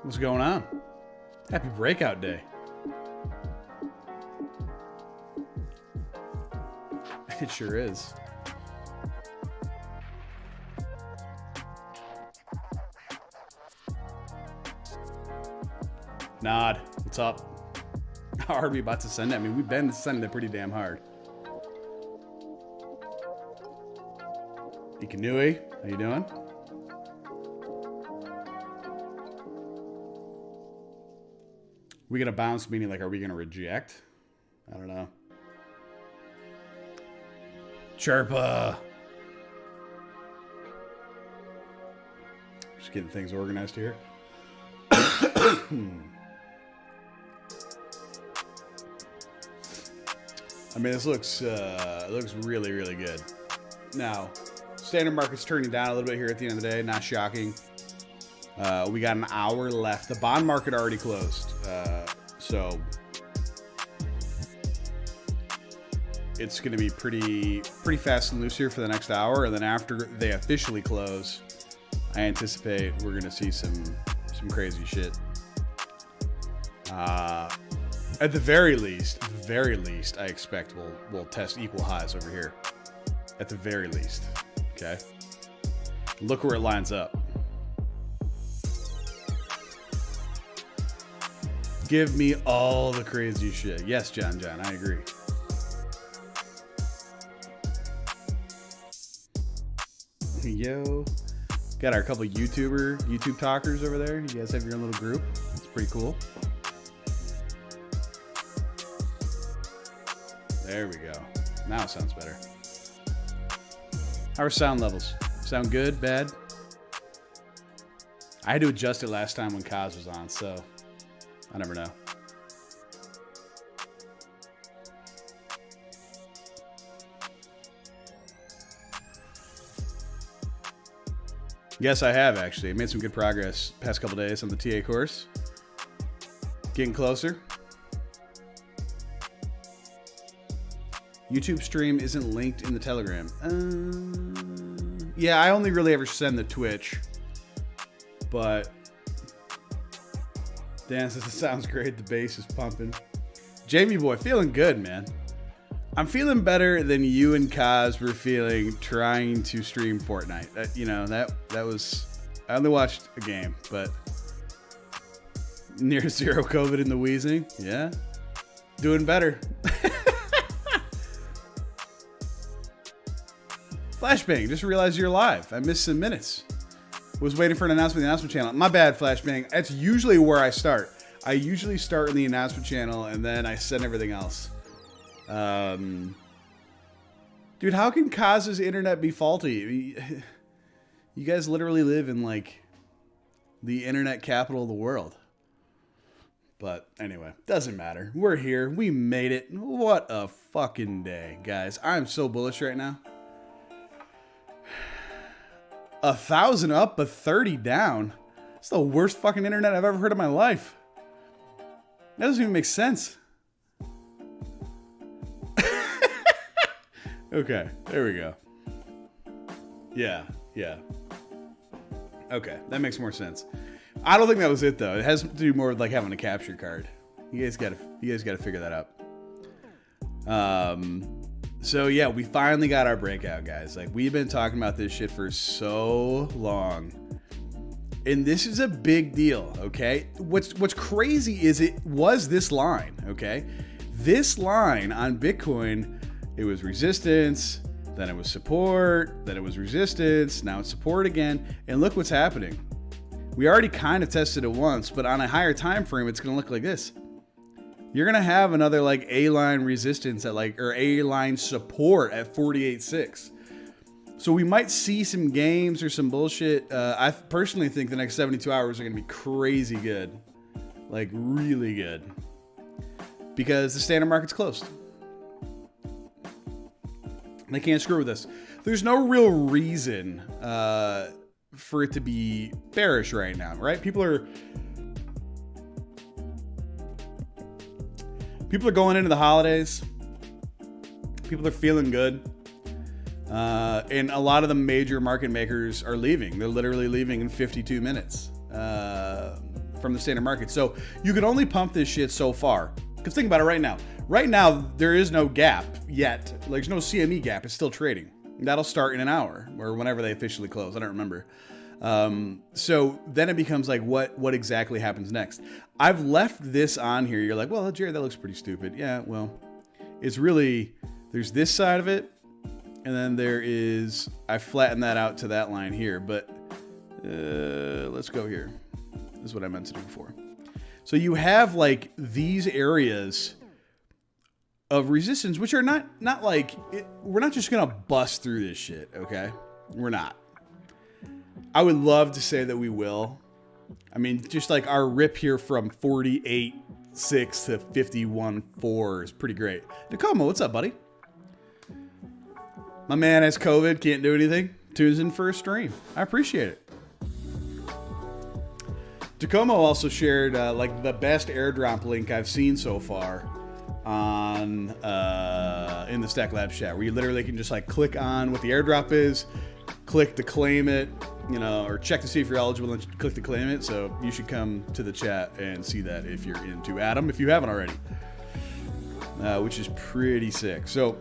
What's going on? Happy breakout day. It sure is. Nod, what's up? How hard are we about to send it? I mean, we've been sending it pretty damn hard. Ikanui, how you doing? We gonna bounce, meaning like, are we gonna reject? I don't know. Chirpa. Just getting things organized here. I mean, this looks really, really good. Now, standard market's turning down a little bit here at the end of the day. Not shocking. We got an hour left. The bond market already closed. So it's going to be pretty fast and loose here for the next hour. And then after they officially close, I anticipate we're going to see some crazy shit. At the very least, I expect we'll test equal highs over here. At the very least. Okay. Look where it lines up. Give me all the crazy shit. Yes, John, I agree. Yo. Got our couple YouTube talkers over there. You guys have your own little group. It's pretty cool. There we go. Now it sounds better. How are sound levels? Sound good? Bad? I had to adjust it last time when Kaz was on, so I never know. Yes, I have actually. I made some good progress past couple days on the TA course. Getting closer. YouTube stream isn't linked in the Telegram. Yeah, I only really ever send the Twitch. But Dan says it sounds great. The bass is pumping. Jamie boy, feeling good, man. I'm feeling better than you and Kaz were feeling trying to stream Fortnite. That was. I only watched a game, but near zero COVID in the wheezing. Yeah, doing better. Flashbang, just realized you're live. I missed some minutes. Was waiting for an announcement in the announcement channel. My bad, Flashbang. That's usually where I start. I usually start in the announcement channel and then I send everything else. Dude, how can Kaz's internet be faulty? You guys literally live in like the internet capital of the world. But anyway, doesn't matter. We're here. We made it. What a fucking day, guys. I'm so bullish right now. 1,000 up, but 30 down. It's the worst fucking internet I've ever heard in my life. That doesn't even make sense. Okay, there we go. Yeah. Okay, that makes more sense. I don't think that was it though. It has to do more with like having a capture card. You guys gotta figure that out. So yeah, we finally got our breakout, guys. Like, we've been talking about this shit for so long. And this is a big deal, okay? What's crazy is it was this line, okay? This line on Bitcoin, it was resistance, then it was support, then it was resistance, now it's support again. And look what's happening. We already kind of tested it once, but on a higher time frame, it's gonna look like this. You're going to have another like A-line resistance at like, or A-line support at 48.6. So we might see some games or some bullshit. I personally think the next 72 hours are going to be crazy good. Like really good. Because the standard market's closed. They can't screw with us. There's no real reason for it to be bearish right now, right? People are going into the holidays. People are feeling good. And a lot of the major market makers are leaving. They're literally leaving in 52 minutes. from the standard market. So you can only pump this shit so far. Because think about it right now. Right now, there is no gap yet. Like, there's no CME gap. It's still trading. That'll start in an hour or whenever they officially close. I don't remember. So then it becomes like, what exactly happens next? I've left this on here. You're like, well, Jared, that looks pretty stupid. Yeah, well, it's really, there's this side of it. And then there is, I flattened that out to that line here, but let's go here. This is what I meant to do before. So you have like these areas of resistance, which are not like, we're not just going to bust through this shit, okay? We're not. I would love to say that we will. I mean, just like our rip here from 48.6 to 51.4 is pretty great. Tacoma, what's up, buddy? My man has COVID, can't do anything. Tunes in for a stream. I appreciate it. Tacoma also shared like the best airdrop link I've seen so far on in the Stack Labs chat, where you literally can just like click on what the airdrop is, click to claim it, you know, or check to see if you're eligible and click to claim it. So you should come to the chat and see that if you're into Adam, if you haven't already, which is pretty sick. So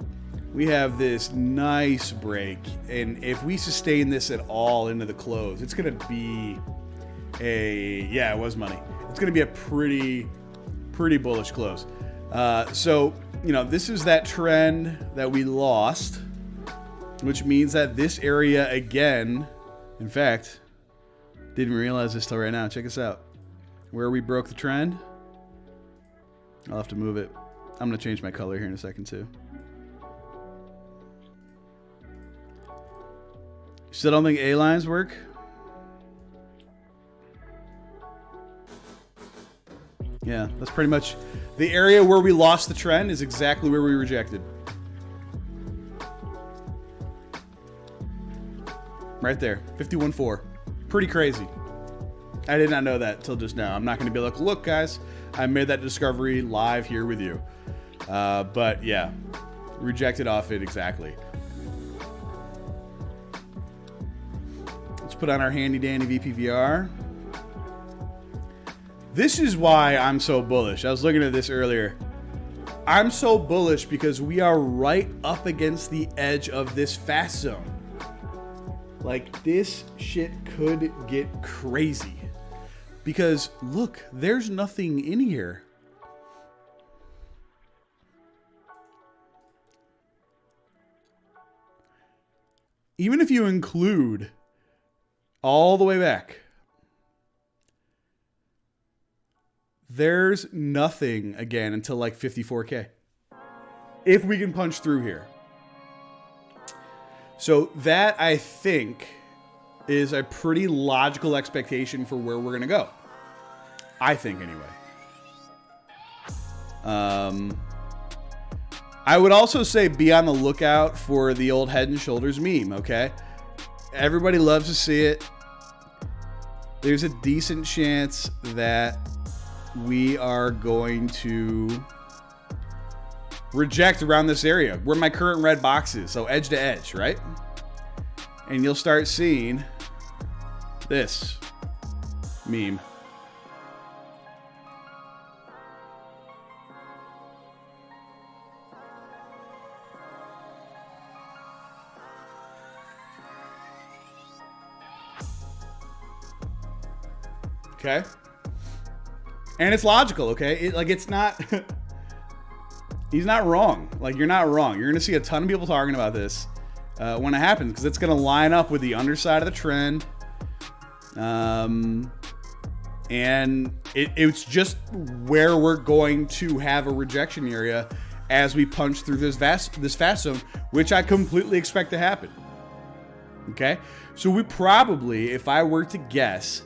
we have this nice break, and if we sustain this at all into the close, it's going to be it was money. It's going to be a pretty bullish close. So, you know, this is that trend that we lost, which means that this area again, in fact, didn't realize this till right now. Check this out. Where we broke the trend, I'll have to move it. I'm going to change my color here in a second too. Still don't think A lines work? Yeah, that's pretty much the area where we lost the trend is exactly where we rejected. Right there, 51.4. Pretty crazy. I did not know that till just now. I'm not going to be like, look, guys, I made that discovery live here with you. But yeah, rejected off it exactly. Let's put on our handy dandy VPVR. This is why I'm so bullish. I was looking at this earlier. I'm so bullish because we are right up against the edge of this fast zone. Like, this shit could get crazy. Because, look, there's nothing in here. Even if you include all the way back, there's nothing again until like 54K. If we can punch through here. So that, I think, is a pretty logical expectation for where we're going to go. I think, anyway. I would also say be on the lookout for the old Head and Shoulders meme, okay? Everybody loves to see it. There's a decent chance that we are going to reject around this area where my current red box is. So edge to edge, right? And you'll start seeing this meme. Okay. And it's logical, okay? It's not... He's not wrong. Like, you're not wrong. You're going to see a ton of people talking about this when it happens, because it's going to line up with the underside of the trend. And it's just where we're going to have a rejection area as we punch through this fast zone, which I completely expect to happen. Okay? So we probably, if I were to guess...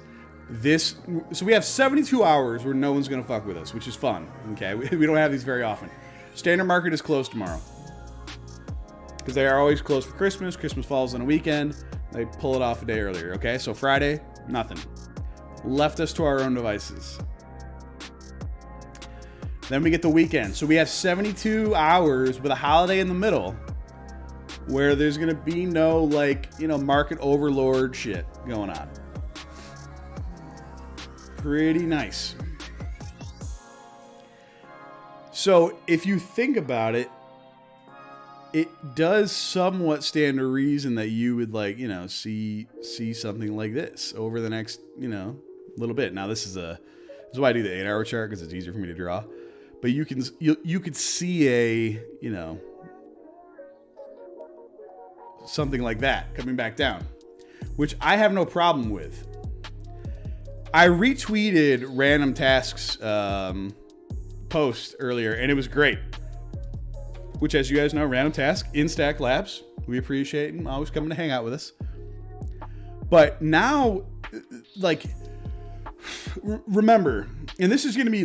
So we have 72 hours where no one's going to fuck with us, which is fun. Okay, we don't have these very often. Standard market is closed tomorrow because they are always closed for Christmas. Christmas falls on a weekend. They pull it off a day earlier. Okay, so Friday, nothing. Left us to our own devices. Then we get the weekend. So we have 72 hours with a holiday in the middle where there's going to be no, like, market overlord shit going on. Pretty nice. So if you think about it, it does somewhat stand to reason that you would like, you know, see something like this over the next, you know, little bit. Now this is why I do the 8-hour chart, because it's easier for me to draw. But you could see a, you know, something like that coming back down, which I have no problem with. I retweeted Random Tasks post earlier, and it was great. Which, as you guys know, Random Task in Stack Labs. We appreciate him always coming to hang out with us. But now, like, remember, and this is going to be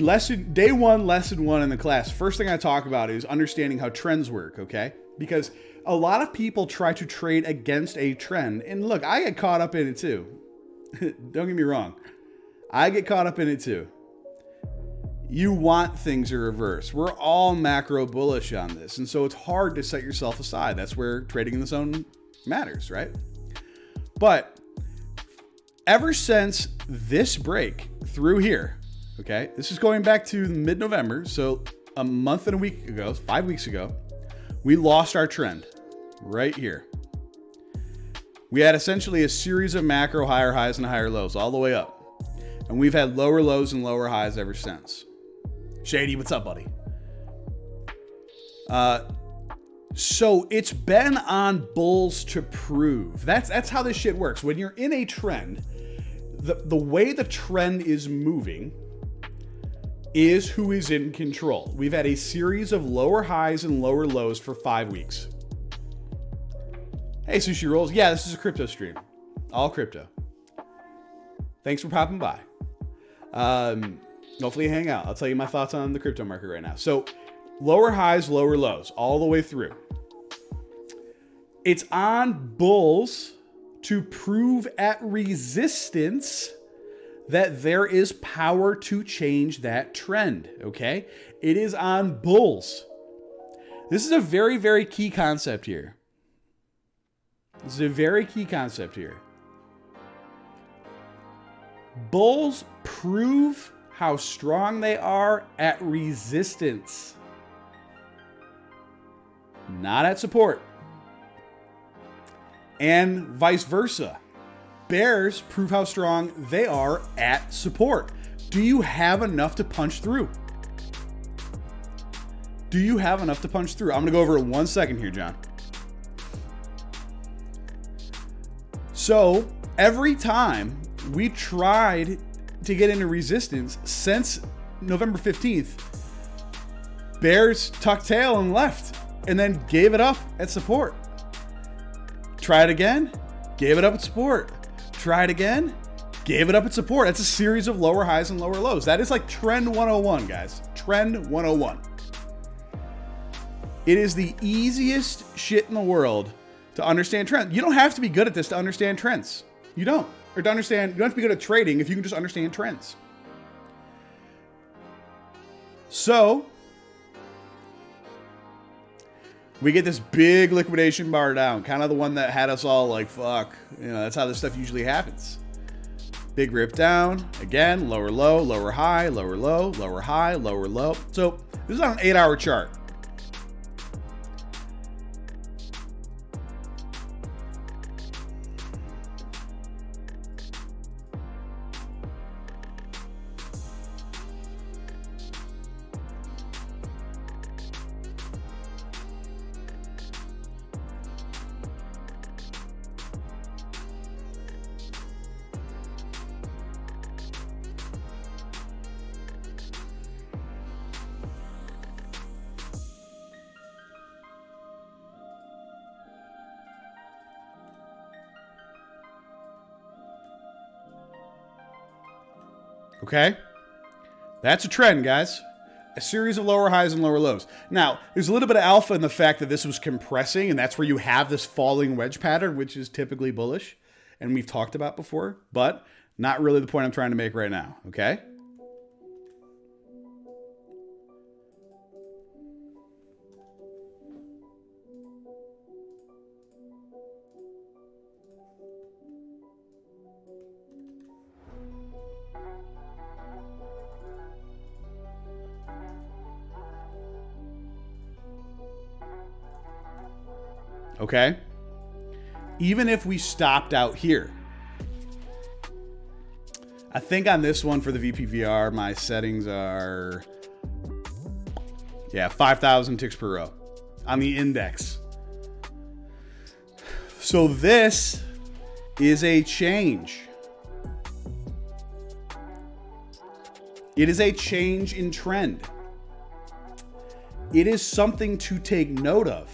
day one, lesson one in the class. First thing I talk about is understanding how trends work, okay? Because a lot of people try to trade against a trend. And look, I get caught up in it too. Don't get me wrong. I get caught up in it too. You want things to reverse. We're all macro bullish on this. And so it's hard to set yourself aside. That's where trading in the zone matters, right? But ever since this break through here, okay, this is going back to mid-November. So a month and a week ago, 5 weeks ago, we lost our trend right here. We had essentially a series of macro higher highs and higher lows all the way up. And we've had lower lows and lower highs ever since. Shady, what's up, buddy? So it's been on bulls to prove. That's how this shit works. When you're in a trend, the way the trend is moving is who is in control. We've had a series of lower highs and lower lows for 5 weeks. Hey, Sushi Rolls. Yeah, this is a crypto stream. All crypto. Thanks for popping by. Hopefully you hang out. I'll tell you my thoughts on the crypto market right now. So lower highs, lower lows, all the way through. It's on bulls to prove at resistance that there is power to change that trend, okay? It is on bulls. This is a very, very key concept here. This is a very key concept here. Bulls prove how strong they are at resistance, not at support. And vice versa. Bears prove how strong they are at support. Do you have enough to punch through? Do you have enough to punch through? I'm going to go over it 1 second here, John. So every time we tried to get into resistance since November 15th, bears tucked tail and left and then gave it up at support. Try it again, gave it up at support. Try it again, gave it up at support. That's a series of lower highs and lower lows. That is like trend 101, guys. Trend 101. It is the easiest shit in the world to understand trends. You don't have to be good at this to understand trends. You don't. Or to understand, you don't have to be good at trading if you can just understand trends. So, we get this big liquidation bar down, kind of the one that had us all like, fuck. You know, that's how this stuff usually happens. Big rip down, again, lower low, lower high, lower low, lower high, lower low. So, this is on an 8-hour chart. Okay? That's a trend, guys. A series of lower highs and lower lows. Now, there's a little bit of alpha in the fact that this was compressing, and that's where you have this falling wedge pattern, which is typically bullish, and we've talked about before, but not really the point I'm trying to make right now, okay? okay? Even if we stopped out here. I think on this one for the VPVR, my settings are, 5,000 ticks per row on the index. So this is a change. It is a change in trend. It is something to take note of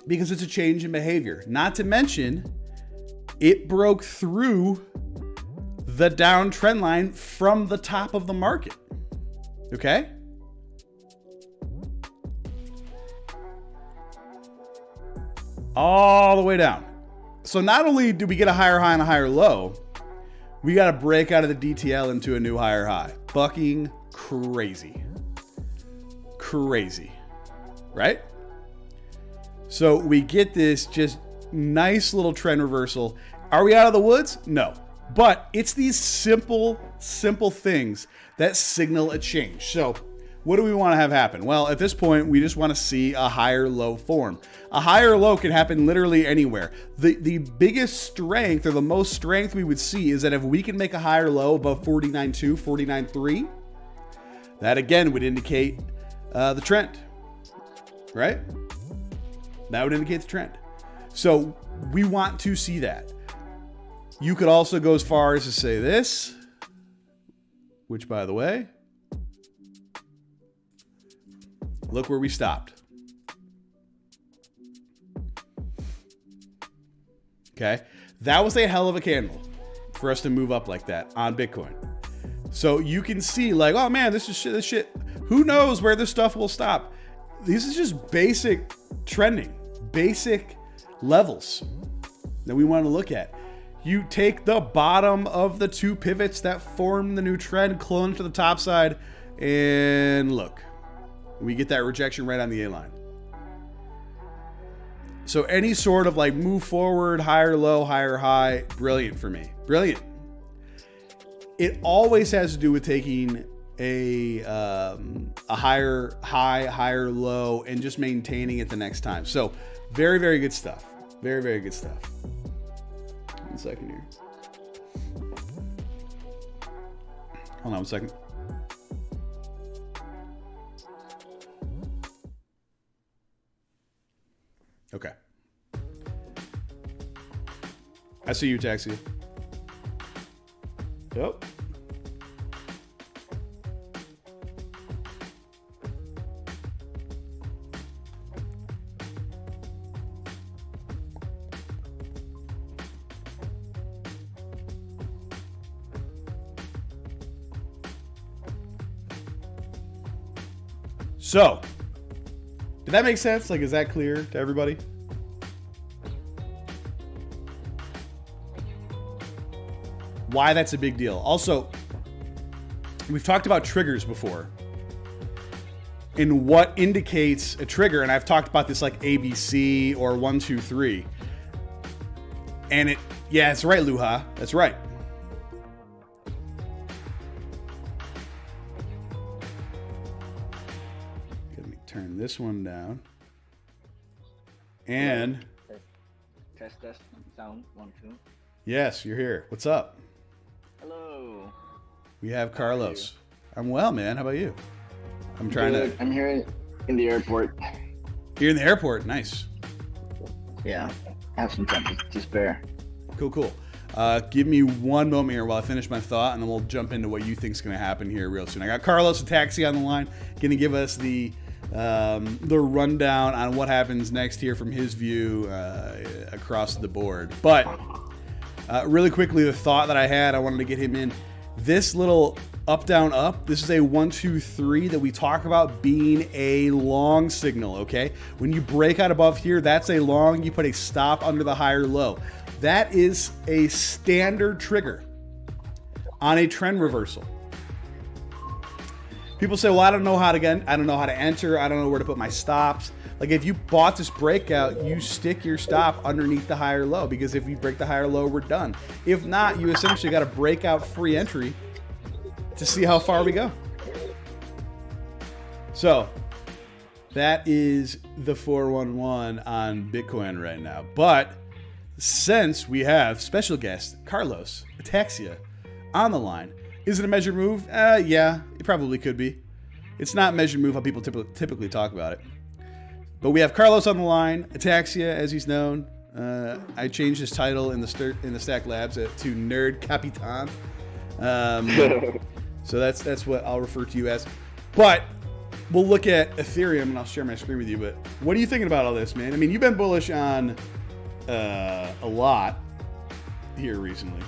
because it's a change in behavior. Not to mention, it broke through the down trend line from the top of the market. Okay? All the way down. So not only do we get a higher high and a higher low, we got to break out of the DTL into a new higher high. Fucking crazy. Crazy. Right? So we get this just nice little trend reversal. Are we out of the woods? No. But it's these simple things that signal a change. So what do we want to have happen? Well, at this point, we just want to see a higher low form. A higher low can happen literally anywhere. The biggest strength, or the most strength we would see, is that if we can make a higher low above 49.2, 49.3, that again would indicate the trend, right? That would indicate the trend. So we want to see that. You could also go as far as to say this, which, by the way, look where we stopped. Okay. That was a hell of a candle for us to move up like that on Bitcoin. So you can see like, oh man, this is shit. Who knows where this stuff will stop? This is just basic trending, basic levels that we want to look at. You take the bottom of the two pivots that form the new trend, clone to the top side, and look. We get that rejection right on the A line. So any sort of like move forward, higher low, higher high, brilliant for me. Brilliant. It always has to do with taking a higher high, higher low, and just maintaining it the next time. So very, very good stuff. Very, very good stuff. 1 second here. Hold on 1 second. Okay. I see you, Taxi. Yep. So, did that make sense? Like, is that clear to everybody? Why that's a big deal. Also, we've talked about triggers before and what indicates a trigger. And I've talked about this like ABC or 1, 2, 3. And it, yeah, that's right, Luha. That's right. Let me turn this one down. And test sound 1, 2. Yes, you're here. What's up? Hello. We have Carlos. I'm well, man. How about you? I'm trying to. I'm here in the airport. You're in the airport. Nice. Yeah, I have some time to spare. Cool. Give me one moment here while I finish my thought, and then we'll jump into what you think is going to happen here real soon. I got Carlos, a taxi, on the line, going to give us the rundown on what happens next here from his view across the board. But really quickly, the thought that I had, I wanted to get him in. This little up, down, up, this is a 1, 2, 3 that we talk about being a long signal, okay? When you break out above here, that's a long. You put a stop under the higher low. That is a standard trigger on a trend reversal. People say, well, I don't know how to enter. I don't know where to put my stops. Like if you bought this breakout, you stick your stop underneath the higher low, because if you break the higher low, we're done. If not, you essentially got a breakout free entry to see how far we go. So That is the 411 on Bitcoin right now. But since we have special guest Carlos Ataxia on the line, is it a measured move? Yeah, it probably could be. It's not a measured move how people typically talk about it. But we have Carlos on the line, Ataxia, as he's known. I changed his title in the Stack Labs to Nerd Capitan. So that's what I'll refer to you as. But we'll look at Ethereum, and I'll share my screen with you. But what are you thinking about all this, man? I mean, you've been bullish on a lot here recently.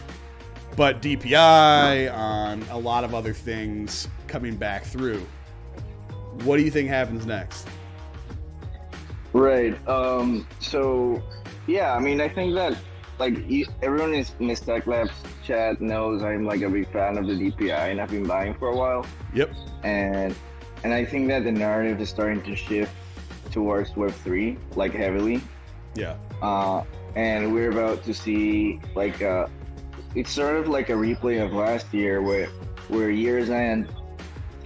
But DPI, on a lot of other things coming back through. What do you think happens next? Right. So, yeah, I mean, I think that, like, everyone in the Stack Labs chat knows I'm, like, a big fan of the DPI, and I've been buying for a while. Yep. And I think that the narrative is starting to shift towards Web3, like, heavily. Yeah. And we're about to see, like, it's sort of like a replay of last year where year's end,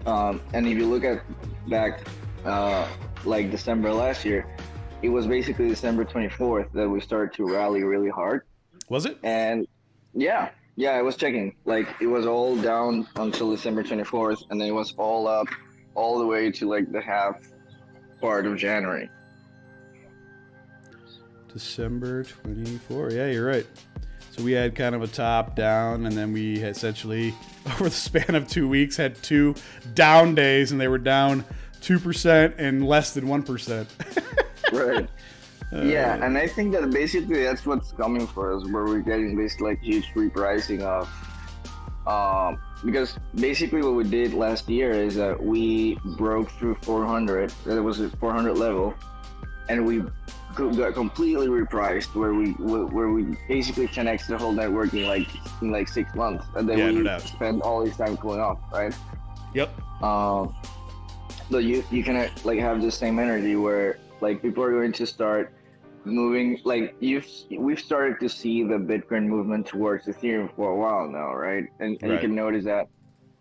and if you look at back, like December last year, it was basically December 24th that we started to rally really hard. Was it? And yeah, I was checking. Like, it was all down until December 24th, and then it was all up all the way to like the half part of January. December 24. Yeah, you're right. So we had kind of a top down, and then we essentially, over the span of 2 weeks, had 2 down days, and they were down 2% and less than 1%. Right. Yeah, and I think that basically that's what's coming for us, where we're getting this like huge repricing of, because basically what we did last year is that we broke through 400. That was a 400 level, and we got completely repriced, where we basically 10x the whole network in like 6 months, and then we spend all this time cooling off, right? Yep. So you can like have the same energy where like people are going to start moving. Like we've started to see the Bitcoin movement towards Ethereum for a while now, right? And you can notice that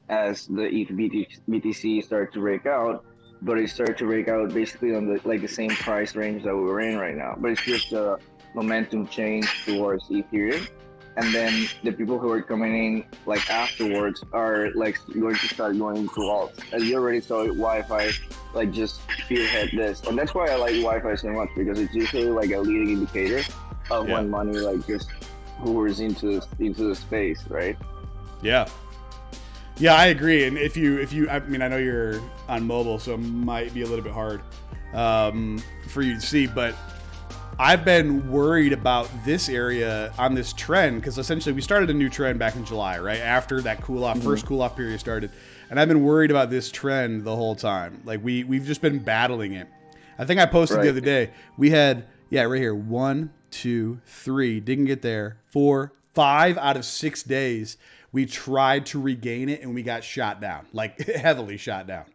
as the ETH BTC started to break out, but it started to break out basically on the same price range that we were in right now. But it's just a momentum change towards Ethereum. And then the people who are coming in like afterwards are like going to start going into alts. And you already saw Wi-Fi like just spearhead this. And that's why I like Wi-Fi so much, because it's usually like a leading indicator of when money like just pours into the space, right? Yeah. Yeah, I agree. And if you, I mean, I know you're on mobile, so it might be a little bit hard for you to see, but I've been worried about this area on this trend, because essentially we started a new trend back in July, right? After that first cool off period started. And I've been worried about this trend the whole time. Like we've just been battling it. I think I posted the other day, we had, right here, 1, 2, 3, didn't get there, 4, 5 out of 6 days. We tried to regain it and we got shot down, like heavily shot down.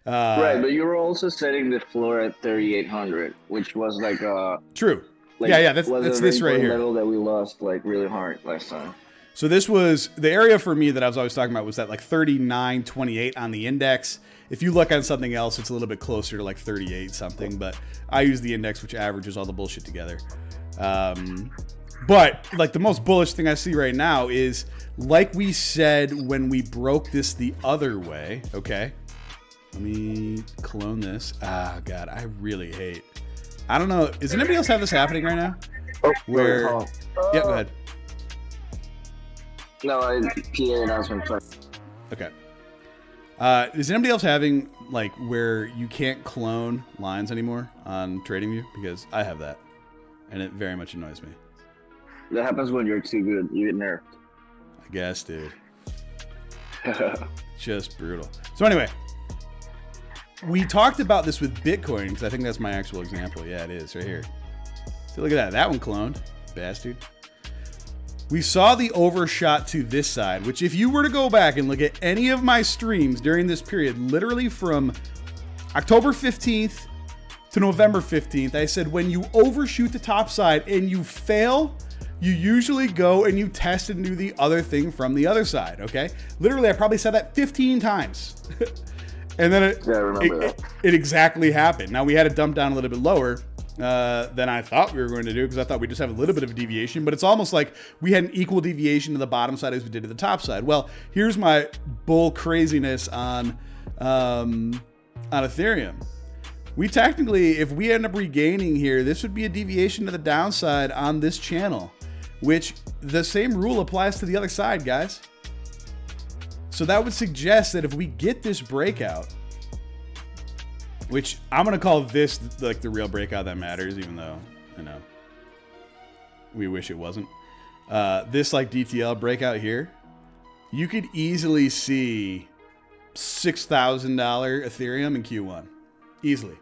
Right, but you were also setting the floor at 3,800, which was like true. Like, that's this right here. Level that we lost like really hard last time. So this was the area for me that I was always talking about, was that like 39.28 on the index. If you look on something else, it's a little bit closer to like 38 something, but I use the index, which averages all the bullshit together. But like the most bullish thing I see right now is, like we said when we broke this the other way. Okay. Let me clone this. Ah, God, I really hate. I don't know. Does anybody else have this happening right now? Where? Yeah, go ahead. No, PA announcement. Okay. Is anybody else having like where you can't clone lines anymore on TradingView? Because I have that, and it very much annoys me. That happens when you're too good. You get nerfed. I guess, dude. Just brutal. So anyway. We talked about this with Bitcoin, because I think that's my actual example. Yeah, it is right here. So look at that. That one cloned. Bastard. We saw the overshot to this side, which if you were to go back and look at any of my streams during this period, literally from October 15th to November 15th, I said when you overshoot the top side and you fail, you usually go and you test and do the other thing from the other side, okay? Literally, I probably said that 15 times. And then Yeah, I remember that. it exactly happened. Now we had to dump down a little bit lower than I thought we were going to do, because I thought we just have a little bit of a deviation, but it's almost like we had an equal deviation to the bottom side as we did to the top side. Well, here's my bull craziness on Ethereum. We technically, if we end up regaining here, this would be a deviation to the downside on this channel, which the same rule applies to the other side, guys. So that would suggest that if we get this breakout, which I'm going to call this like the real breakout that matters, even though, you know, we wish it wasn't. This like DTL breakout here, you could easily see $6,000 Ethereum in Q1. Easily.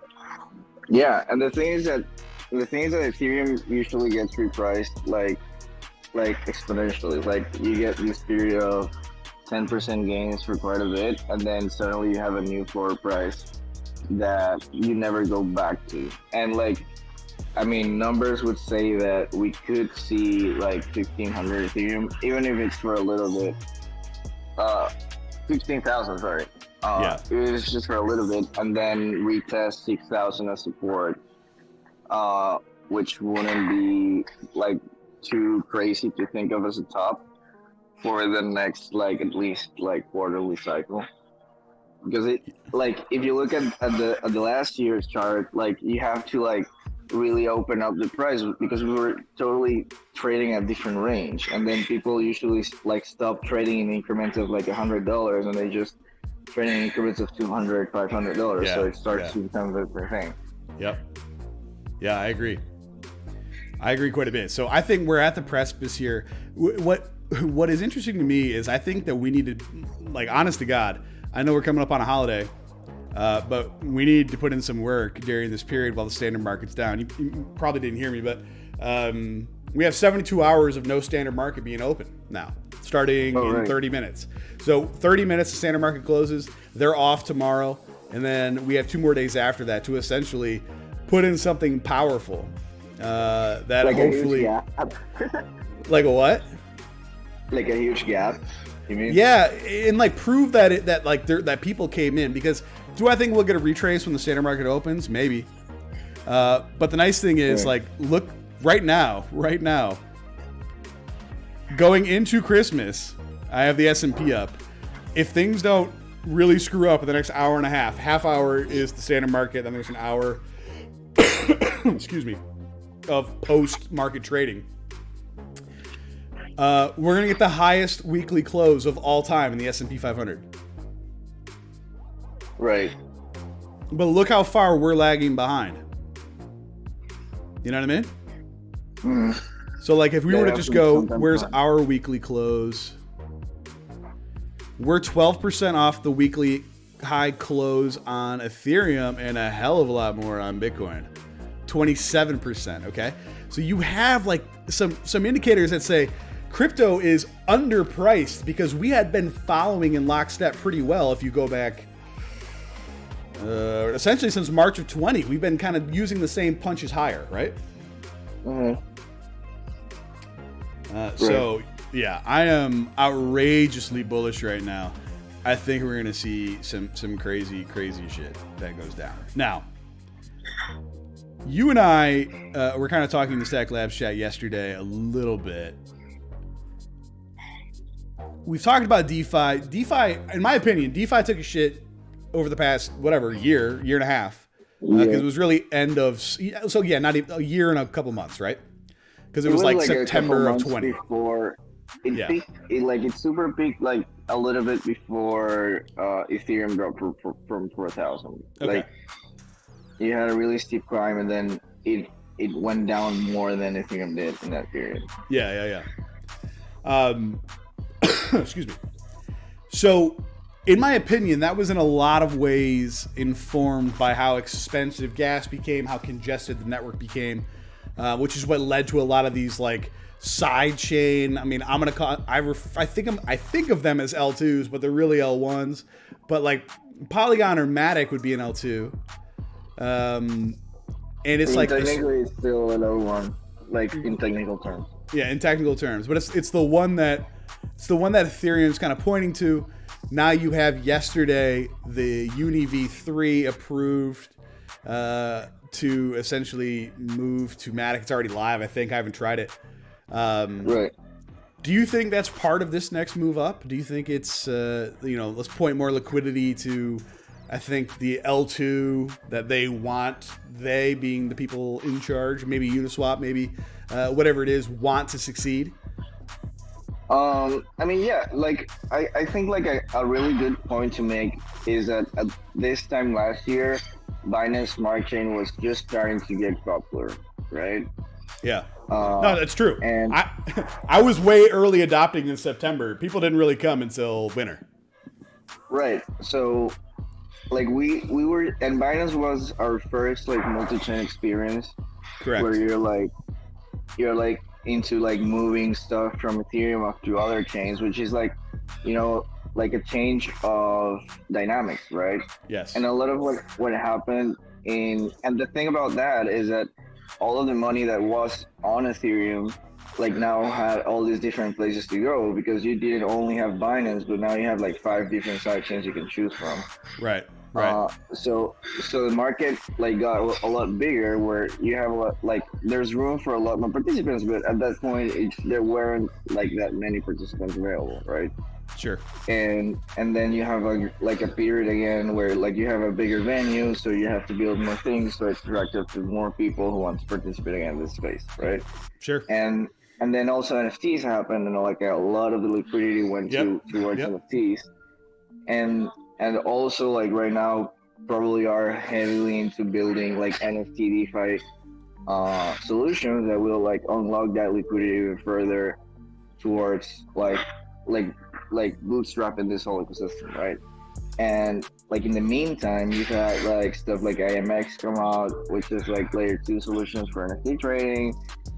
Yeah, and the thing is that Ethereum usually gets repriced like exponentially. Like you get this period of 10% gains for quite a bit, and then suddenly you have a new floor price that you never go back to. And like, I mean, numbers would say that we could see like 1,500 Ethereum, even if it's for a little bit. 15,000, sorry. Yeah. It's just for a little bit, and then retest 6,000 as support, which wouldn't be like too crazy to think of as a top for the next like at least like quarterly cycle. Because it, like, if you look at the last year's chart, like you have to like really open up the price, because we were totally trading at different range, and then people usually like stop trading in increments of like $100, and they just trade in increments of $200, $500. Yeah, so it starts yeah. to become the thing. Yep. Yeah, I agree. I agree quite a bit. So I think we're at the precipice here. What is interesting to me is I think that we need to, like, honest to God, I know we're coming up on a holiday, but we need to put in some work during this period while the standard market's down. You probably didn't hear me, but we have 72 hours of no standard market being open now, starting in 30 minutes. So 30 minutes, the standard market closes. They're off tomorrow. And then we have 2 more days after that to essentially put in something powerful that Like hopefully... a huge gap. Like a what? Like a huge gap. You mean? Yeah, and like prove that that people came in, because do I think we'll get a retrace when the standard market opens? Maybe. But the nice thing is, like, look right now, going into Christmas, I have the S&P up. If things don't really screw up in the next hour and a half hour is the standard market, then there's an hour, excuse me, of post-market trading. We're going to get the highest weekly close of all time in the S&P 500. Right. But look how far we're lagging behind. You know what I mean? Mm. So like if we were to just go, where's fun. our weekly close? We're 12% off the weekly high close on Ethereum and a hell of a lot more on Bitcoin. 27%, okay? So you have like some indicators that say crypto is underpriced, because we had been following in lockstep pretty well. If you go back, essentially since March of 20, we've been kind of using the same punches higher, right? Mm-hmm. So yeah, I am outrageously bullish right now. I think we're gonna see some crazy shit that goes down. Now, you and I were kind of talking in the Stack Labs chat yesterday a little bit. We've talked about DeFi. DeFi, in my opinion, DeFi took a shit over the past, year and a half. Because it was really end of, so yeah, not even a year and a couple months, right? Because it was like September of 20. Before it peaked, it super peaked like a little bit before Ethereum dropped from 4,000. Okay. Like you had a really steep climb, and then it went down more than Ethereum did in that period. Yeah. Excuse me. So, in my opinion, that was in a lot of ways informed by how expensive gas became, how congested the network became, which is what led to a lot of these like side chain. I mean, I'm gonna call. I think of them as L2s, but they're really L1s. But like Polygon or Matic would be an L2. And it's like technically it's still an O1, like in technical terms. Yeah, in technical terms, but it's the one that Ethereum's kind of pointing to. Now you have yesterday the Uni V3 approved to essentially move to Matic. It's already live, I think. I haven't tried it. Right. Do you think that's part of this next move up? Do you think it's, let's point more liquidity to, I think, the L2 that they want, they being the people in charge, maybe Uniswap, maybe whatever it is, want to succeed? I mean, yeah, like I think like a really good point to make is that at this time last year, Binance Smart Chain was just starting to get popular, right? Yeah. No, that's true. And I was way early adopting in September. People didn't really come until winter. right. So like we were, and Binance was our first like multi-chain experience. Correct. Where you're like into like moving stuff from Ethereum up to other chains, which is like, like a change of dynamics, right? Yes. And a lot of what happened and the thing about that is that all of the money that was on Ethereum like now had all these different places to go, because you didn't only have Binance, but now you have like 5 different side chains you can choose from. Right. So the market like got a lot bigger, where you have a lot, like there's room for a lot more participants, but at that point there weren't like that many participants available, right? Sure. And then you have like a period again where like you have a bigger venue, so you have to build more things, so it's attractive to more people who want to participate again in this space, right? Sure. And then also NFTs happened, and like a lot of the liquidity went towards NFTs, and also like right now probably are heavily into building like NFT DeFi solutions that will like unlock that liquidity even further towards like bootstrapping this whole ecosystem, right? And like in the meantime, you've had like stuff like IMX come out, which is like layer 2 solutions for NFT trading,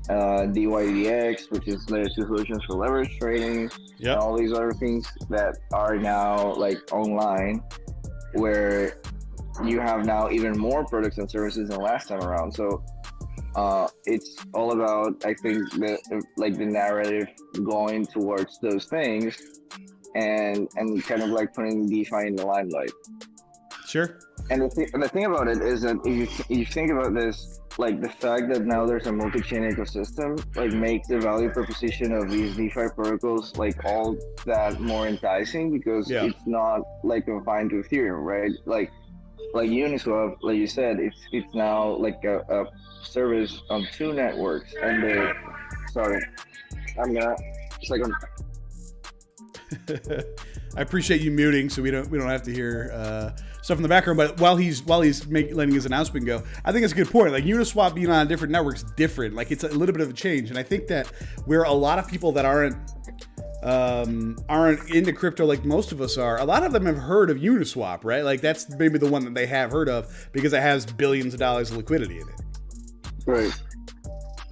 DYDX, which is layer 2 solutions for leverage trading, and all these other things that are now like online, where you have now even more products and services than last time around. So it's all about, I think, the narrative going towards those things and kind of like putting DeFi in the limelight. Sure. And the thing about it is that if you think about this, like the fact that now there's a multi-chain ecosystem, like makes the value proposition of these DeFi protocols like all that more enticing, because it's not like confined to Ethereum, right? Like Uniswap, like you said, it's now like a service on 2 networks, and I appreciate you muting so we don't have to hear stuff in the background. But while he's letting his announcement go, I think it's a good point. Like Uniswap being on a different network is different. Like it's a little bit of a change, and I think that where a lot of people that aren't into crypto like most of us are, a lot of them have heard of Uniswap, right? Like that's maybe the one that they have heard of because it has billions of dollars of liquidity in it. Right.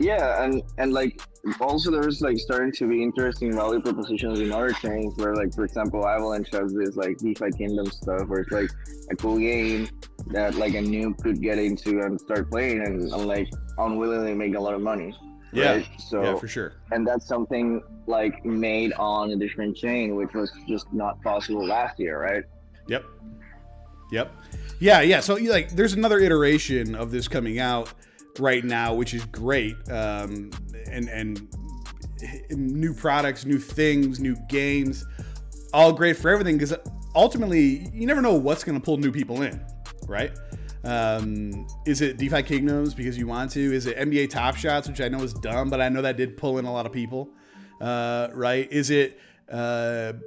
Yeah, and like also there's like starting to be interesting value propositions in other chains where, like, for example, Avalanche has this like DeFi Kingdom stuff where it's like a cool game that like a noob could get into and start playing and like unwillingly make a lot of money. Right? So for sure. And that's something like made on a different chain, which was just not possible last year, right? Yep. Yeah. So like, there's another iteration of this coming out right now, which is great. And new products, new things, new games, all great for everything. Because ultimately, you never know what's going to pull new people in, right? Is it DeFi Kingdoms because you want to? Is it NBA Top Shots, which I know is dumb, but I know that did pull in a lot of people, right? Is it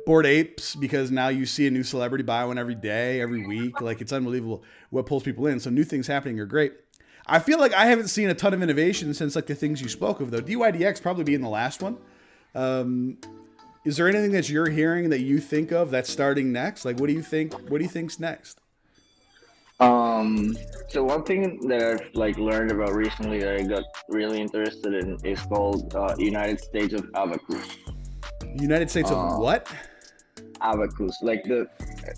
Bored Apes because now you see a new celebrity buy one every day, every week? Like, it's unbelievable what pulls people in. So new things happening are great. I feel like I haven't seen a ton of innovation since like the things you spoke of, though. DYDX probably being the last one. Is there anything that you're hearing that you think of that's starting next? Like, what do you think? What do you think's next? So one thing that I've like learned about recently that I got really interested in is called United States of Abacus. United States of what? Abacus, like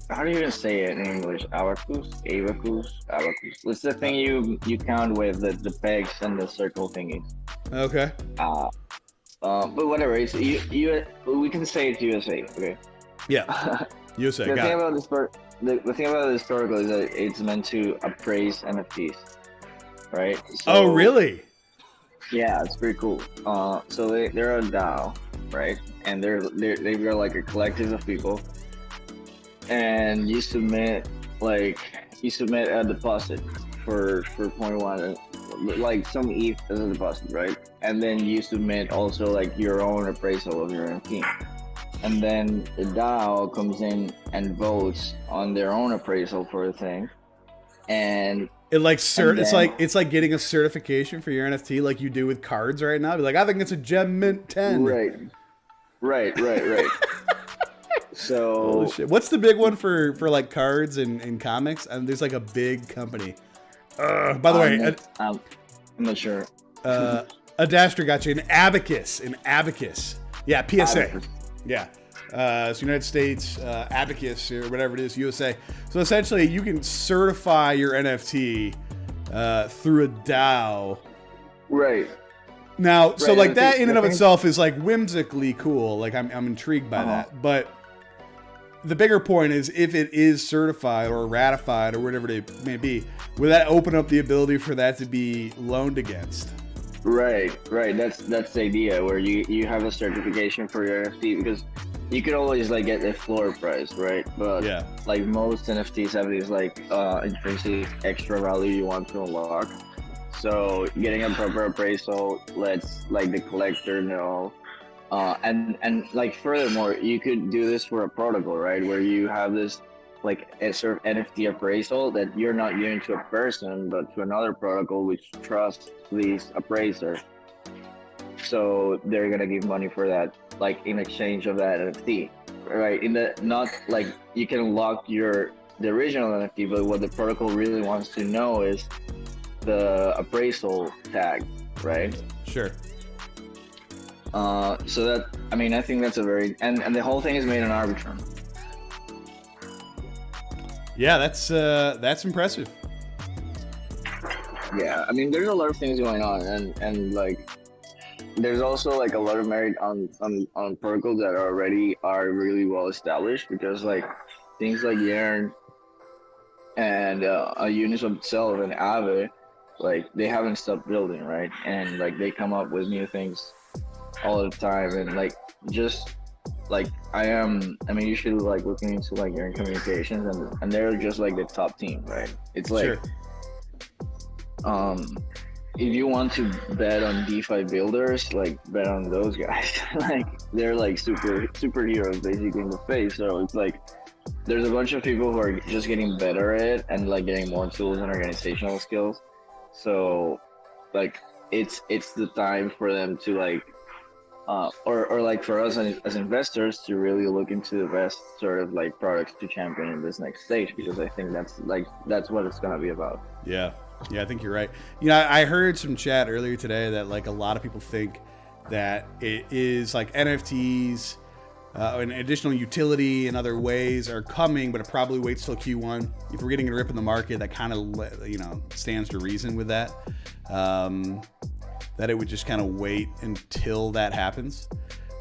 how do you even say it in English? Abacus. It's the thing you count with the pegs and the circle thingies. Okay. But whatever. It's we can say it's USA. Okay. Yeah. USA, The got thing it. about the thing about the historical is that it's meant to appraise NFTs, right? Oh, really? Yeah, it's pretty cool. So they're a DAO, right? And they've got like a collective of people, and you submit a deposit for point one, like some ETH as a deposit, right? And then you submit also like your own appraisal of your NFT. And then the DAO comes in and votes on their own appraisal for the thing, and It like then, it's like getting a certification for your NFT, like you do with cards right now. Be like, I think it's a Gem Mint 10. right. So Holy shit! What's the big one for like cards and comics? And there's like a big company. By the way, I'm not sure. Adastra got you an Abacus. Yeah, PSA. Abacus. Yeah. It's United States, Abacus, or whatever it is, USA. So essentially, you can certify your NFT through a DAO. Right. Now, so Right, like and that in and of thing- itself is like whimsically cool. Like I'm intrigued by that. But the bigger point is if it is certified or ratified or whatever it may be, will that open up the ability for that to be loaned against? Right. That's the idea where you have a certification for your NFT, because you could always like get a floor price, right? But Yeah. like most NFTs have these like intrinsic extra value you want to unlock. So getting a proper appraisal lets like the collector know. And like furthermore, you could do this for a protocol, right? Where you have this like a sort of NFT appraisal that you're not giving to a person, but to another protocol which trusts these appraisers. So they're gonna give money for that, like in exchange of that NFT, right? In the not like you can lock the original NFT, but what the protocol really wants to know is the appraisal tag, right? Sure. So that, I mean, I think that's a very and the whole thing is made on Arbitrum. Yeah, that's impressive. Yeah, I mean, there's a lot of things going on, and like, there's also like a lot of merit on protocols that already are really well established, because like things like Yearn and Uniswap itself and Aave, like they haven't stopped building, right? And like they come up with new things all the time, and like just like I mean, you should like looking into like Yearn communications, and they're just like the top team, right? It's like. Sure. If you want to bet on DeFi builders, like bet on those guys. Like they're like superheroes basically in the face. So it's like there's a bunch of people who are just getting better at it and like getting more tools and organizational skills. So like it's the time for them to like or like for us as investors to really look into the best sort of like products to champion in this next stage, because I think that's what it's gonna be about. Yeah, I think you're right. You know, I heard some chat earlier today that like a lot of people think that it is like NFTs and additional utility and other ways are coming, but it probably waits till Q1. If we're getting a rip in the market, that kind of stands to reason with that. That it would just kind of wait until that happens.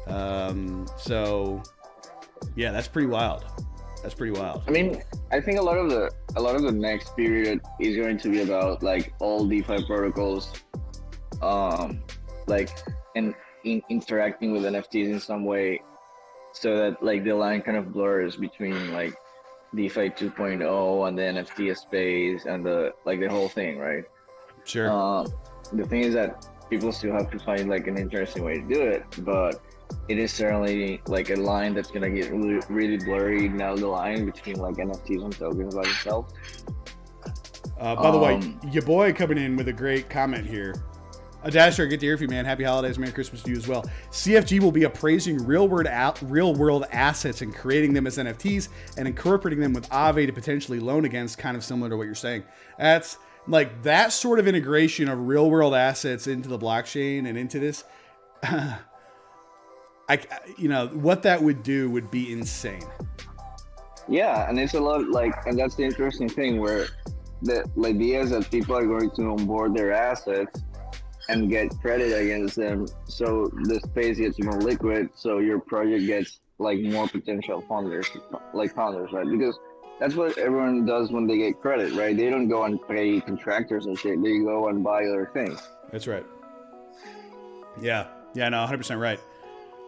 So yeah, that's pretty wild. I mean, I think a lot of the next period is going to be about like all DeFi protocols, like and interacting with NFTs in some way, so that like the line kind of blurs between like DeFi 2.0 and the NFT space and the whole thing, right? Sure. The thing is that people still have to find like an interesting way to do it, but it is certainly like a line that's gonna get really, really blurry down the line between like NFTs and tokens by themselves. By the way, your boy coming in with a great comment here. Dasher, good to hear from you, man. Happy holidays, Merry Christmas to you as well. CFG will be appraising real world assets and creating them as NFTs and incorporating them with Aave to potentially loan against, kind of similar to what you're saying. That's like that sort of integration of real world assets into the blockchain and into this. What that would do would be insane. Yeah, and it's a lot like, and that's the interesting thing where the idea is that people are going to onboard their assets and get credit against them, so the space gets more liquid, so your project gets like more potential funders, right? Because that's what everyone does when they get credit, right? They don't go and pay contractors and shit. They go and buy other things. That's right. Yeah. Yeah, no, 100% right.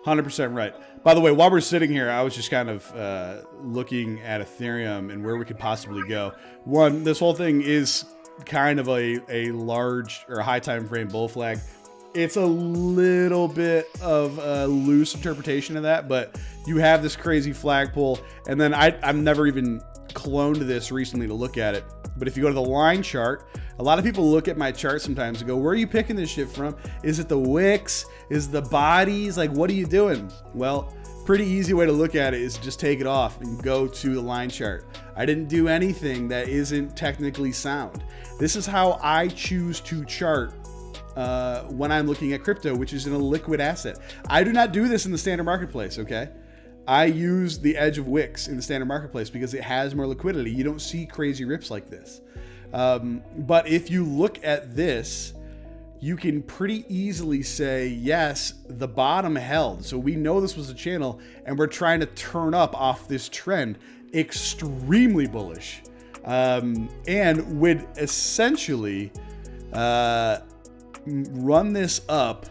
100% right. By the way, while we're sitting here, I was just kind of looking at Ethereum and where we could possibly go. One, this whole thing is kind of a large or high time frame bull flag. It's a little bit of a loose interpretation of that, but you have this crazy flagpole, and then I've never even cloned this recently to look at it. But if you go to the line chart, a lot of people look at my chart sometimes and go, where are you picking this shit from? Is it the wicks? Is it the bodies? Like, what are you doing? Well, pretty easy way to look at it is just take it off and go to the line chart. I didn't do anything that isn't technically sound. This is how I choose to chart when I'm looking at crypto, which is in a liquid asset. I do not do this in the standard marketplace, okay? I use the edge of wicks in the standard marketplace because it has more liquidity. You don't see crazy rips like this. But if you look at this, you can pretty easily say, yes, the bottom held. So we know this was a channel and we're trying to turn up off this trend. Extremely bullish. And would essentially run this up.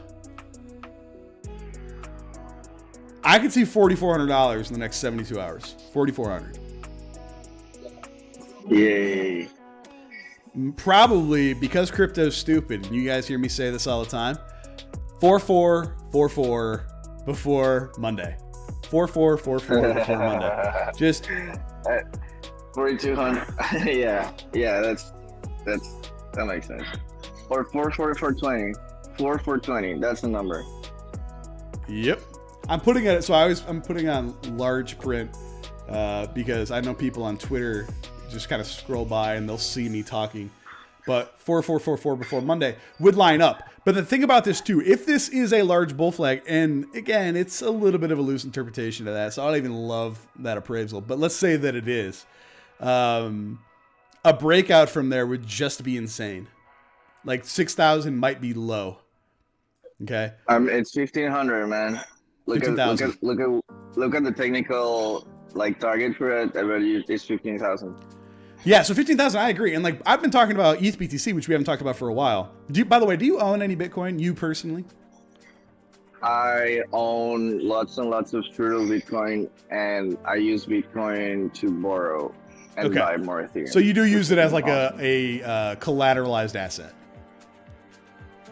I could see $4,400 in the next 72 hours. $4,400. Yay. Probably because crypto's stupid. And you guys hear me say this all the time. 4444 before Monday. 4444 before Monday. Just 4,200. yeah, that makes sense. Or 44420. 4420. That's the number. Yep. I'm putting it. So I'm putting on large print because I know people on Twitter just kind of scroll by and they'll see me talking. But 4444 before Monday would line up. But the thing about this too, if this is a large bull flag, and again, it's a little bit of a loose interpretation of that, so I don't even love that appraisal. But let's say that it is. A breakout from there would just be insane. Like 6,000 might be low. Okay. It's 1,500, man. Look at the technical target for it. I bet it's 15,000. Yeah, so 15,000, I agree. And I've been talking about ETH BTC, which we haven't talked about for a while. By the way, do you own any Bitcoin, you personally? I own lots and lots of Strudel Bitcoin, and I use Bitcoin to borrow and buy more Ethereum. So you do use it as a collateralized asset?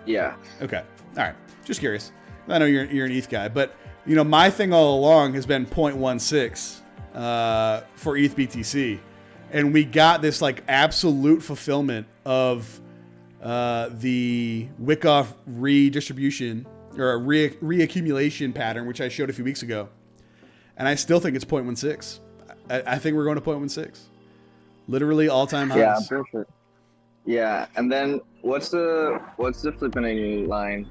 Yeah. Okay. All right. Just curious. I know you're an ETH guy, but my thing all along has been 0.16 for ETH BTC. And we got this absolute fulfillment of the Wyckoff redistribution or a reaccumulation pattern, which I showed a few weeks ago. And I still think it's 0.16. I think we're going to 0.16. Literally all-time highs. Yeah, perfect. Yeah, and then what's the flipping line?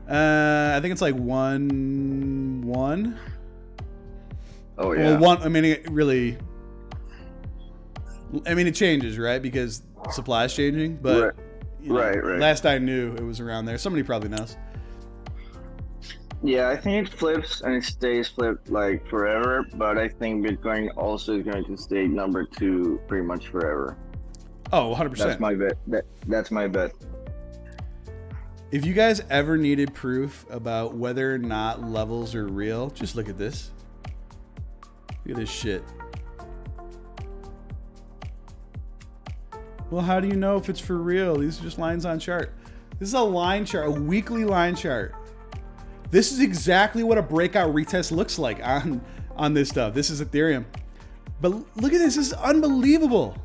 I think it's 1-1. Oh yeah. Well, it changes, right? Because supply is changing, but right. Last I knew, it was around there. Somebody probably knows. Yeah, I think it flips and it stays flipped forever, but I think Bitcoin also is going to stay number 2 pretty much forever. Oh, 100%. That's my bet. That's my bet. If you guys ever needed proof about whether or not levels are real, just look at this. Look at this shit. Well, how do you know if it's for real? These are just lines on chart. This is a line chart, a weekly line chart. This is exactly what a breakout retest looks like on this stuff. This is Ethereum. But look at this. This is unbelievable.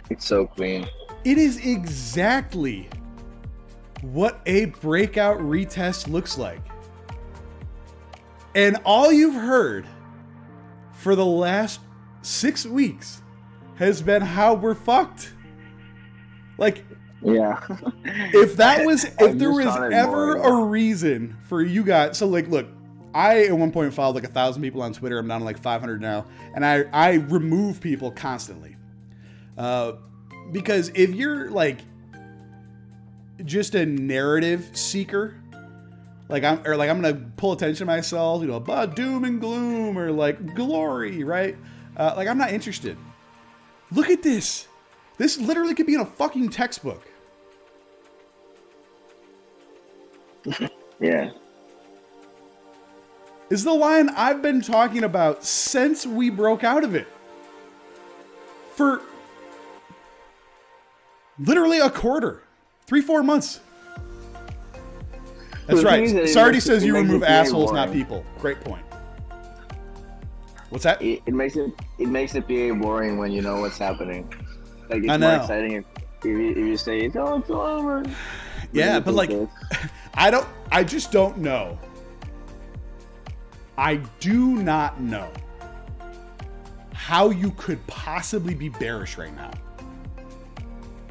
It's so clean. It is exactly what a breakout retest looks like. And all you've heard for the last 6 weeks has been how we're fucked. Yeah. if there was ever a reason for you guys, so look, I at one point followed 1,000 people on Twitter. I'm down to 500 now, and I remove people constantly, because if you're just a narrative seeker. Like I'm gonna pull attention to myself, about doom and gloom or like glory, right? Like I'm not interested. Look at this. This literally could be in a fucking textbook. Yeah. Is the line I've been talking about since we broke out of it. For literally a quarter. 3-4 months. That's right. Sardi says you remove assholes, not people. Great point. What's that? It makes it PA boring when you know what's happening. Like it's I more know. exciting if you say it's over. Yeah, but like I just don't know. I do not know how you could possibly be bearish right now.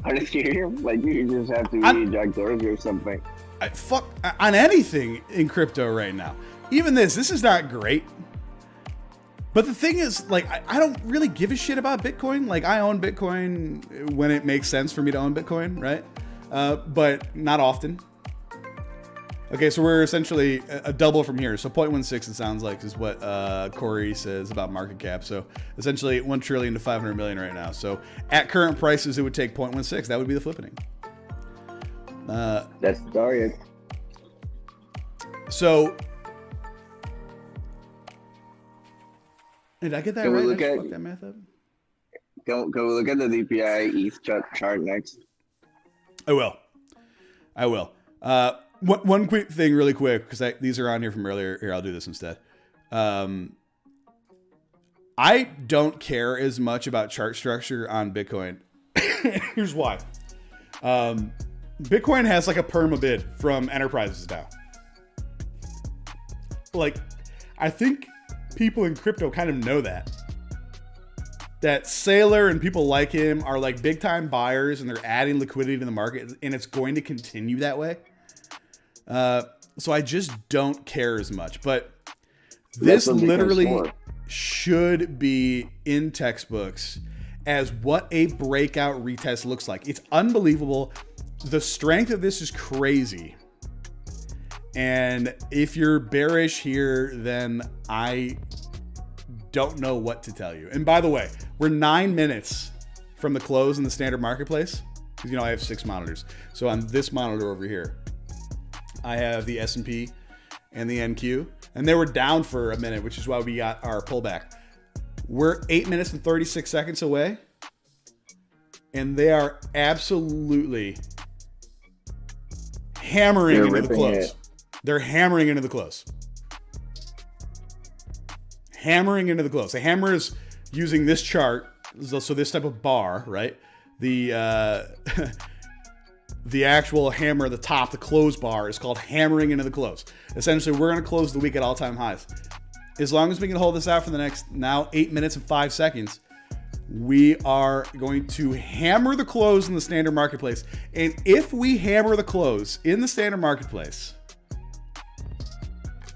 Are you serious? Like you just have to read Jack Dorsey or something. Fuck on anything in crypto right now. Even this is not great. But the thing is, like, I don't really give a shit about Bitcoin. Like, I own Bitcoin when it makes sense for me to own Bitcoin, right? But not often. Okay, so we're essentially a double from here. So 0.16, it sounds like, is what Corey says about market cap. So essentially 1 trillion to 500 million right now. So at current prices, it would take 0.16. That would be the flippening. That's the target. So did I get that Can we right? look I at- fucked that math up. Can we look at the DPI ETH chart next? I will. One quick thing really quick, because these are on here from earlier. Here, I'll do this instead. I don't care as much about chart structure on Bitcoin. Here's why. Bitcoin has like a perma bid from enterprises now. Like, I think people in crypto kind of know that Saylor and people like him are like big time buyers and they're adding liquidity to the market, and it's going to continue that way. So I just don't care as much, but this literally should be in textbooks as what a breakout retest looks like. It's unbelievable. The strength of this is crazy. And if you're bearish here, then I don't know what to tell you. And by the way, we're 9 minutes from the close in the standard marketplace. Because, I have 6 monitors. So on this monitor over here, I have the S&P and the NQ. And they were down for a minute, which is why we got our pullback. We're 8 minutes and 36 seconds away. And they are absolutely hammering into the close. They're hammering into the close. Hammering into the close. The hammer is using this chart, so this type of bar, right? The actual hammer at the top, the close bar, is called hammering into the close. Essentially, we're going to close the week at all-time highs. As long as we can hold this out for the next, now, 8 minutes and 5 seconds, we are going to hammer the close in the standard marketplace. And if we hammer the close in the standard marketplace,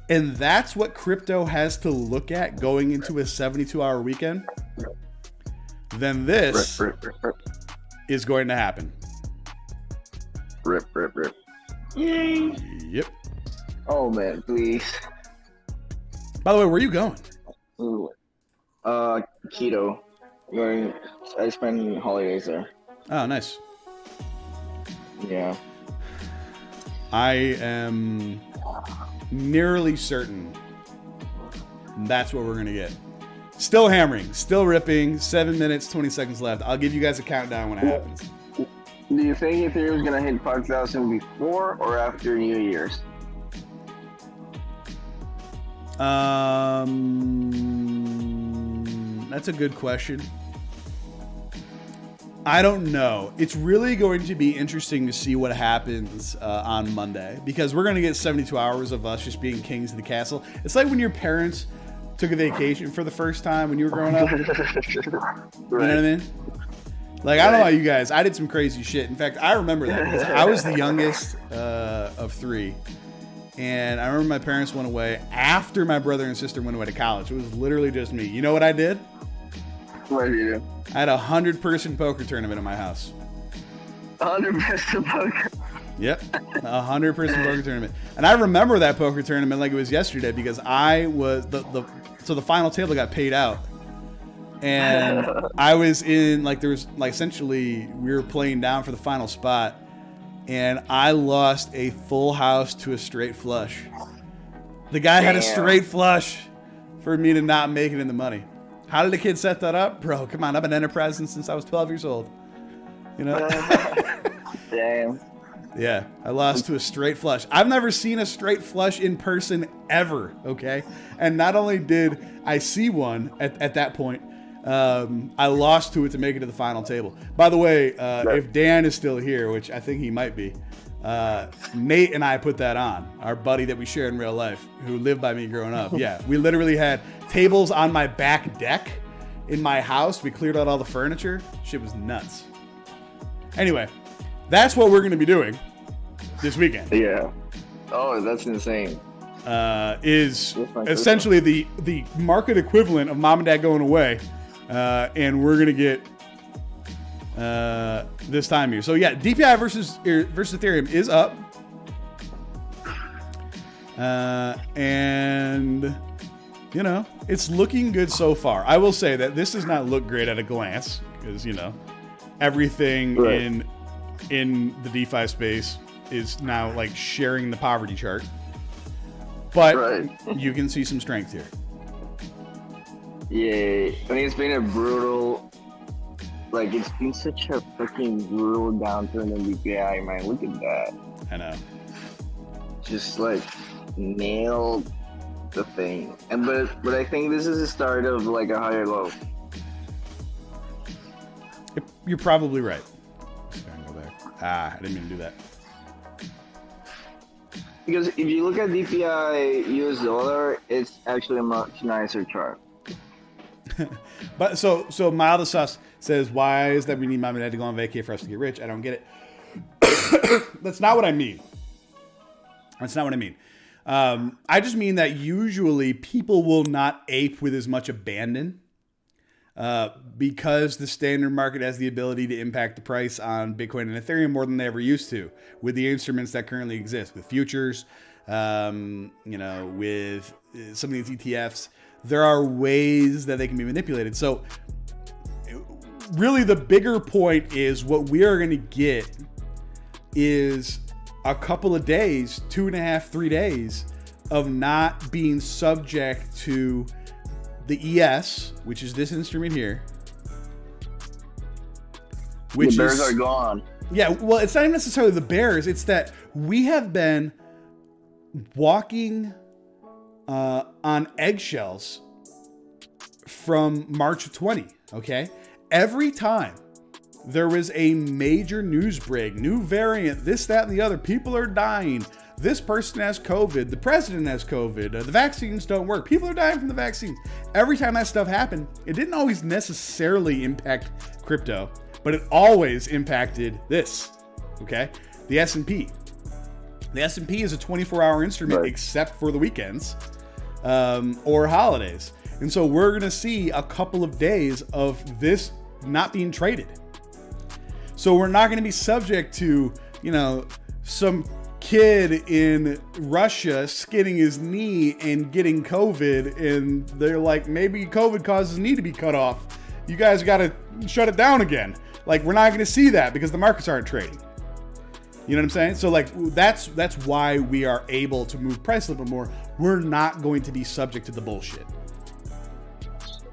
and that's what crypto has to look at going into a 72-hour weekend, then this is going to happen. Rip. Yay. Yep. Oh man, please. By the way, where are you going? Ooh. Keto. I spend holidays there. Oh, nice. Yeah. I am nearly certain that's what we're going to get. Still hammering, still ripping, 7 minutes, 20 seconds left. I'll give you guys a countdown when it happens. Do you think Ethereum is going to hit 5,000 before or after New Year's? That's a good question. I don't know. It's really going to be interesting to see what happens on Monday, because we're going to get 72 hours of us just being kings of the castle. It's like when your parents took a vacation for the first time when you were growing up. You know what I mean? Like, I don't know about you guys. I did some crazy shit. In fact, I remember that because I was the youngest of 3. And I remember my parents went away after my brother and sister went away to college. It was literally just me. You know what I did? What did you do? I had a 100-person poker tournament in my house. 100-person poker? Yep, 100% poker tournament. And I remember that poker tournament like it was yesterday because I was so the final table got paid out. And I was in, like, there was, like, essentially, we were playing down for the final spot, and I lost a full house to a straight flush. The guy had a straight flush for me to not make it in the money. How did the kid set that up? Bro, come on, I've been enterprising since I was 12 years old. You know? Damn. Yeah, I lost to a straight flush. I've never seen a straight flush in person ever, okay? And not only did I see one at that point, I lost to it to make it to the final table. By the way, if Dan is still here, which I think he might be, Nate and I put that on. Our buddy that we share in real life, who lived by me growing up. Yeah, we literally had tables on my back deck in my house. We cleared out all the furniture. Shit was nuts. Anyway, that's what we're going to be doing this weekend. Yeah. Oh, that's insane. Is essentially the market equivalent of mom and dad going away. And we're going to get this time here. So yeah, DPI versus Ethereum is up. And you know, it's looking good so far. I will say that this does not look great at a glance because, you know, everything in the DeFi space is now like sharing the poverty chart. But you can see some strength here. Yeah, I mean, it's been a brutal, like, it's been such a freaking brutal downturn in DPI, man. Look at that. I know. Just, like, nailed the thing. And but I think this is the start of, like, a higher low. You're probably right. Go back. I didn't mean to do that. Because if you look at DPI US dollar, it's actually a much nicer chart. But so Mild to Sus says, why is that we need mom and dad to go on vacay for us to get rich? I don't get it. That's not what I mean. That's not what I mean. I just mean that usually people will not ape with as much abandon because the standard market has the ability to impact the price on Bitcoin and Ethereum more than they ever used to with the instruments that currently exist, with futures, you know, with some of these ETFs. There are ways that they can be manipulated. So really the bigger point is what we are going to get is a couple of days, 2.5, 3 days of not being subject to the ES, which is this instrument here. Which the bears are gone. Yeah, well, it's not even necessarily the bears. It's that we have been walking on eggshells from March of 20, okay? Every time there was a major news break, new variant, this, that, and the other, people are dying, this person has COVID, the president has COVID, the vaccines don't work, people are dying from the vaccines. Every time that stuff happened, it didn't always necessarily impact crypto, but it always impacted this, okay? The S&P. The S&P is a 24-hour instrument except for the weekends or holidays. And so we're going to see a couple of days of this not being traded. So we're not going to be subject to, you know, some kid in Russia skinning his knee and getting COVID. And they're like, maybe COVID causes knee to be cut off. You guys got to shut it down again. Like, we're not going to see that because the markets aren't trading. You know what I'm saying? So like that's why we are able to move price a little bit more. We're not going to be subject to the bullshit.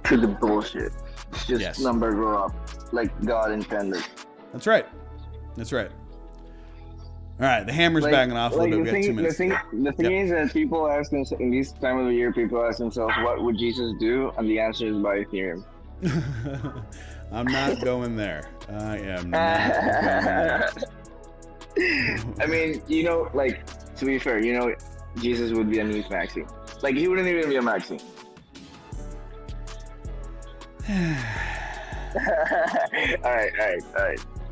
To the bullshit. It's just number grow up like God intended. That's right. That's right. All right, the hammer's banging off a little bit. We got 2 minutes. The thing is that people ask themselves, in this time of the year, people ask themselves, what would Jesus do? And the answer is buy Ethereum. I'm not going there. I am not going there. I mean, you know, like, to be fair, you know, Jesus would be a neat maxi. Like, he wouldn't even be a maxi. All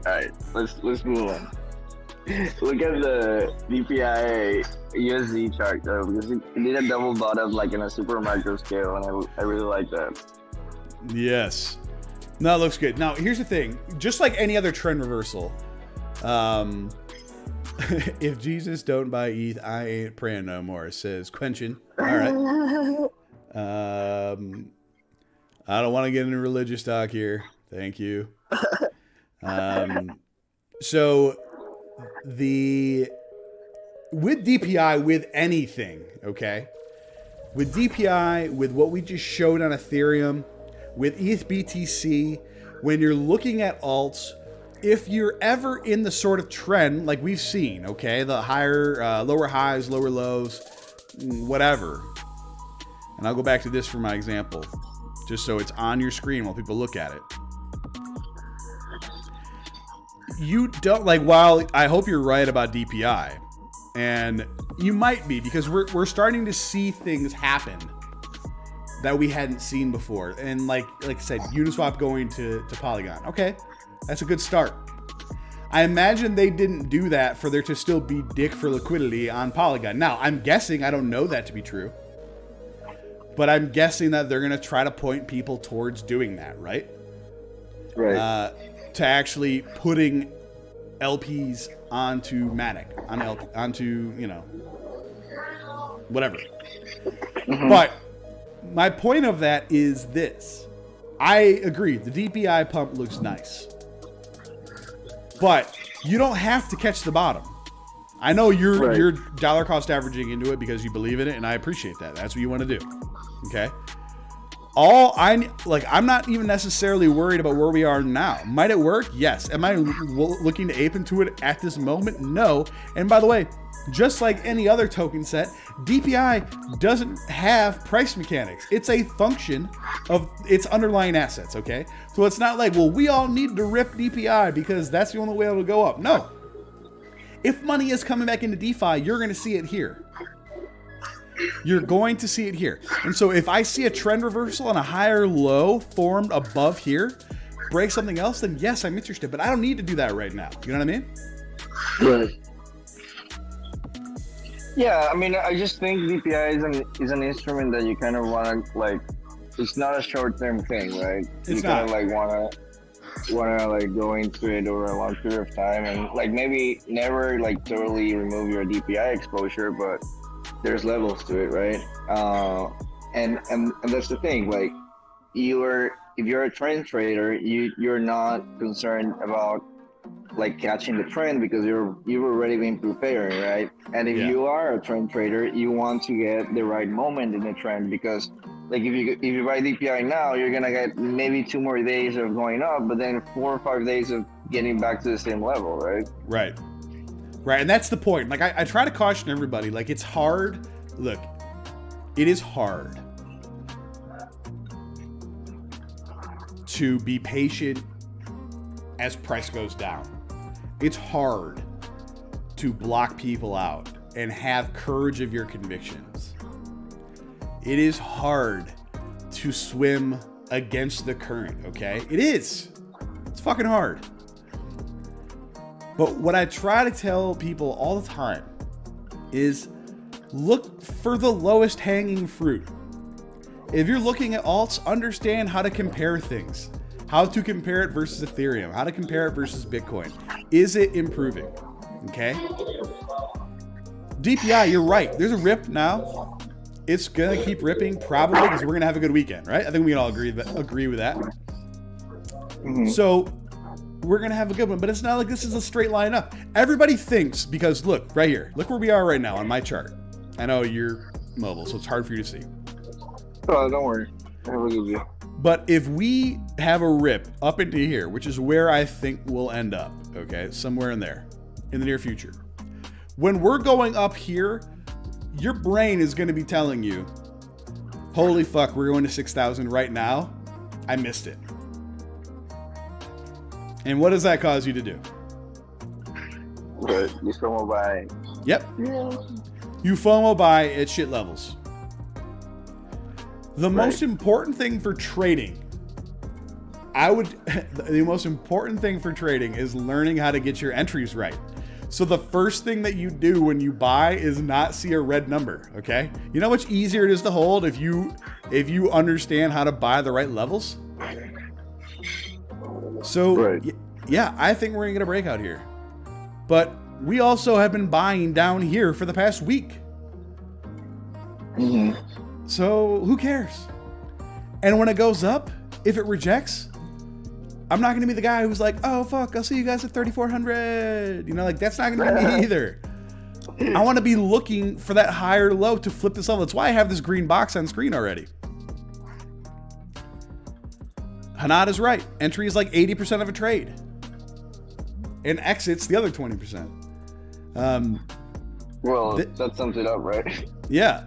right. Let's move on. Look at the DPI USD chart though, because it did a double bottom like in a super micro scale, and I really like that. Yes. No, it looks good. Now, here's the thing. Just like any other trend reversal, If Jesus don't buy ETH, I ain't praying no more, says Quentin. All right. I don't want to get into religious talk here. Thank you. So with DPI, with anything, okay? With DPI, with what we just showed on Ethereum, with ETH BTC, when you're looking at alts, if you're ever in the sort of trend like we've seen, okay, the higher, lower highs, lower lows, whatever. And I'll go back to this for my example, just so it's on your screen while people look at it. You don't, like, while I hope you're right about DPI, and you might be, because we're starting to see things happen that we hadn't seen before. And like I said, Uniswap going to Polygon. Okay, that's a good start. I imagine they didn't do that for there to still be dick for liquidity on Polygon. Now, I'm guessing, I don't know that to be true, but I'm guessing that they're going to try to point people towards doing that, right? Right. To actually putting LPs onto Matic, onto, you know, whatever. Mm-hmm. But my point of that is this. I agree. The DPI pump looks nice. But you don't have to catch the bottom. I know you're dollar cost averaging into it because you believe in it, and I appreciate that. That's what you want to do. Okay? I'm not even necessarily worried about where we are now. Might it work? Yes. Am I looking to ape into it at this moment? No. And by the way, just like any other token set, DPI doesn't have price mechanics. It's a function of its underlying assets, okay? So it's not like, well, we all need to rip DPI because that's the only way it'll go up. No. If money is coming back into DeFi, you're going to see it here. You're going to see it here. And so if I see a trend reversal and a higher low formed above here, break something else, then yes, I'm interested. But I don't need to do that right now. You know what I mean? Right. Yeah, I mean, I just think DPI is an instrument that you kind of want to, like, it's not a short-term thing, right? It's not. You kind of want to like go into it over a long period of time, and like maybe never like totally remove your DPI exposure, but there's levels to it, right? And that's the thing, like if you're a trend trader, you're not concerned about like catching the trend because you've already been preparing, right? And if you are a trend trader, you want to get the right moment in the trend, because like if you buy DPI now, you're gonna get maybe 2 more days of going up, but then 4 or 5 days of getting back to the same level, right? Right, and that's the point. Like I try to caution everybody, like it's hard. Look, it is hard to be patient as price goes down. It's hard to block people out and have courage of your convictions. It is hard to swim against the current, okay? It is. It's fucking hard. But what I try to tell people all the time is look for the lowest hanging fruit. If you're looking at alts, understand how to compare things. How to compare it versus Ethereum. How to compare it versus Bitcoin. Is it improving? Okay? DPI, you're right. There's a rip now. It's going to keep ripping probably because we're going to have a good weekend, right? I think we can all agree with that. Mm-hmm. So we're going to have a good one, but it's not like this is a straight line up. Everybody thinks, because look, right here. Look where we are right now on my chart. I know you're mobile, so it's hard for you to see. Oh, don't worry. I have a good view. But if we have a rip up into here, which is where I think we'll end up, okay, somewhere in there, in the near future. When we're going up here, your brain is going to be telling you, holy fuck, we're going to 6,000 right now. I missed it. And what does that cause you to do? Right. You FOMO buy. Yep. Yeah. You FOMO buy at shit levels. The most important thing for trading, the most important thing for trading is learning how to get your entries right. So the first thing that you do when you buy is not see a red number, okay? You know how much easier it is to hold if you understand how to buy the right levels? So, yeah, I think we're going to get a breakout here. But we also have been buying down here for the past week. So who cares? And when it goes up, if it rejects, I'm not going to be the guy who's like, oh, fuck, I'll see you guys at 3,400. You know, like, that's not going to be me either. I want to be looking for that higher low to flip this level. That's why I have this green box on screen already. Hanad is right. Entry is like 80% of a trade. And exit's the other 20%. Well, that sums it up, right? Yeah.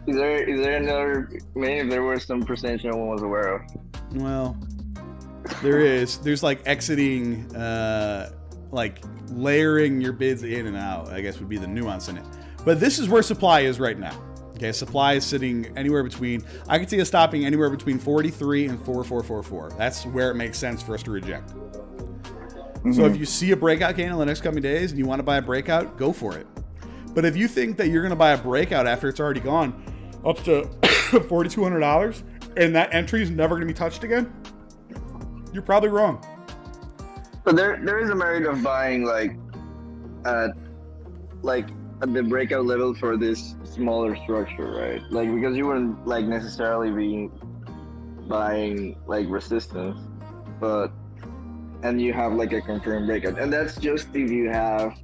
Is there another? Maybe there was some percentage no one was aware of. Well, there is. There's like exiting, like layering your bids in and out, I guess would be the nuance in it. But this is where supply is right now. Okay, supply is sitting anywhere between, I could see us stopping anywhere between 43 and 4444. That's where it makes sense for us to reject. So if you see a breakout candle in the next coming days and you want to buy a breakout, go for it. But if you think that you're going to buy a breakout after it's already gone up to $4,200 and that entry is never going to be touched again, you're probably wrong. But there is a merit of buying at the breakout level for this smaller structure, right? Like, because you wouldn't like necessarily be buying like resistance, and you have like a confirmed breakout, and that's just if you have,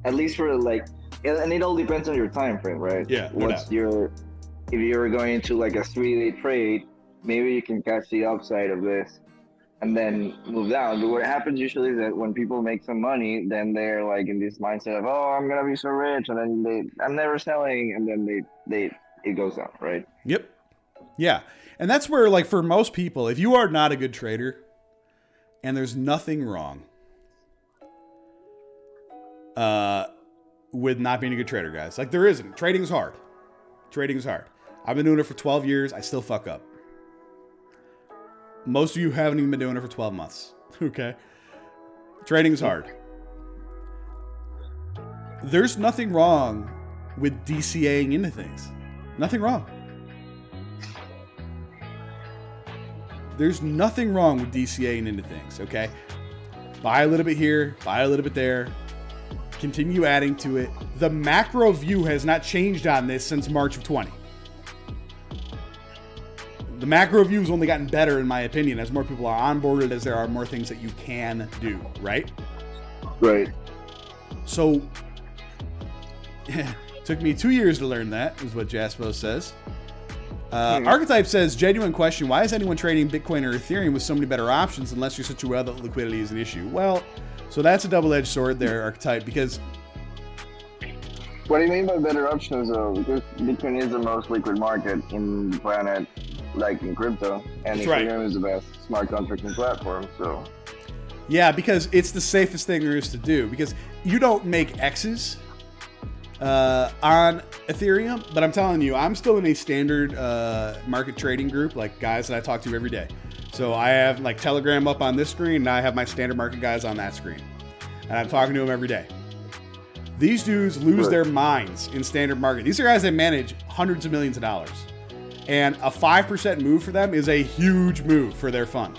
at least for like, and it all depends on your time frame, right? Yeah. If you're going into like a 3-day trade, maybe you can catch the upside of this and then move down. But what happens usually is that when people make some money, then they're like in this mindset of, oh, I'm gonna be so rich, and then I'm never selling, and then it goes down, right? Yep. Yeah. And that's where, like, for most people, if you are not a good trader, and there's nothing wrong with not being a good trader, guys. Like, there isn't. Trading's hard. Trading's hard. I've been doing it for 12 years. I still fuck up. Most of you haven't even been doing it for 12 months. Okay? Trading's hard. There's nothing wrong with DCAing into things. Nothing wrong. There's nothing wrong with DCAing into things, okay? Buy a little bit here, buy a little bit there. Continue adding to it. The macro view has not changed on this since March of 20. The macro view has only gotten better, in my opinion, as more people are onboarded, as there are more things that you can do, right? Right. So, took me 2 years to learn that, is what Jaspo says. Archetype says, genuine question, why is anyone trading Bitcoin or Ethereum with so many better options unless you're such a well that liquidity is an issue? Well, so that's a double-edged sword there, Archetype, because... What do you mean by better options, though? Because Bitcoin is the most liquid market in the planet, like in crypto, and Ethereum is the best smart contracting platform, so... Yeah, because it's the safest thing there is to do, because you don't make X's on Ethereum, but I'm telling you, I'm still in a standard market trading group, like guys that I talk to every day. So I have like Telegram up on this screen, and I have my standard market guys on that screen, and I'm talking to them every day. These dudes lose their minds in standard market. These are guys that manage hundreds of millions of dollars, and a 5% move for them is a huge move for their fund.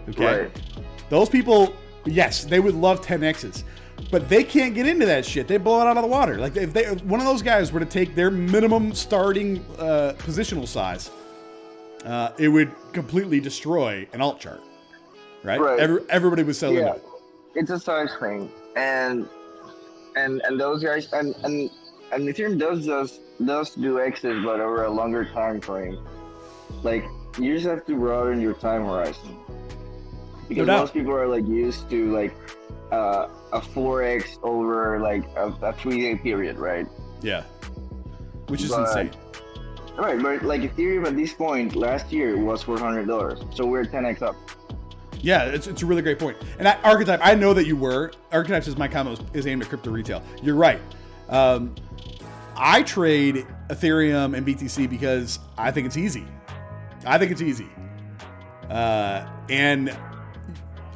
Okay, right. Those people, yes, they would love 10Xs. But they can't get into that shit. They blow it out of the water. Like if one of those guys were to take their minimum starting positional size, it would completely destroy an alt chart, right? Everybody would sell into it. It's a size thing, and those guys and Ethereum does do exits, but over a longer time frame. Like you just have to broaden your time horizon, because most people are like used to like. A 4x over like a 3-day period, right? Yeah, which is insane. Right, but like Ethereum at this point last year was $400, so we're 10x up. Yeah, it's a really great point. And Archetype, I know that you were. Archetype says my comment is aimed at crypto retail. You're right. I trade Ethereum and BTC because I think it's easy. And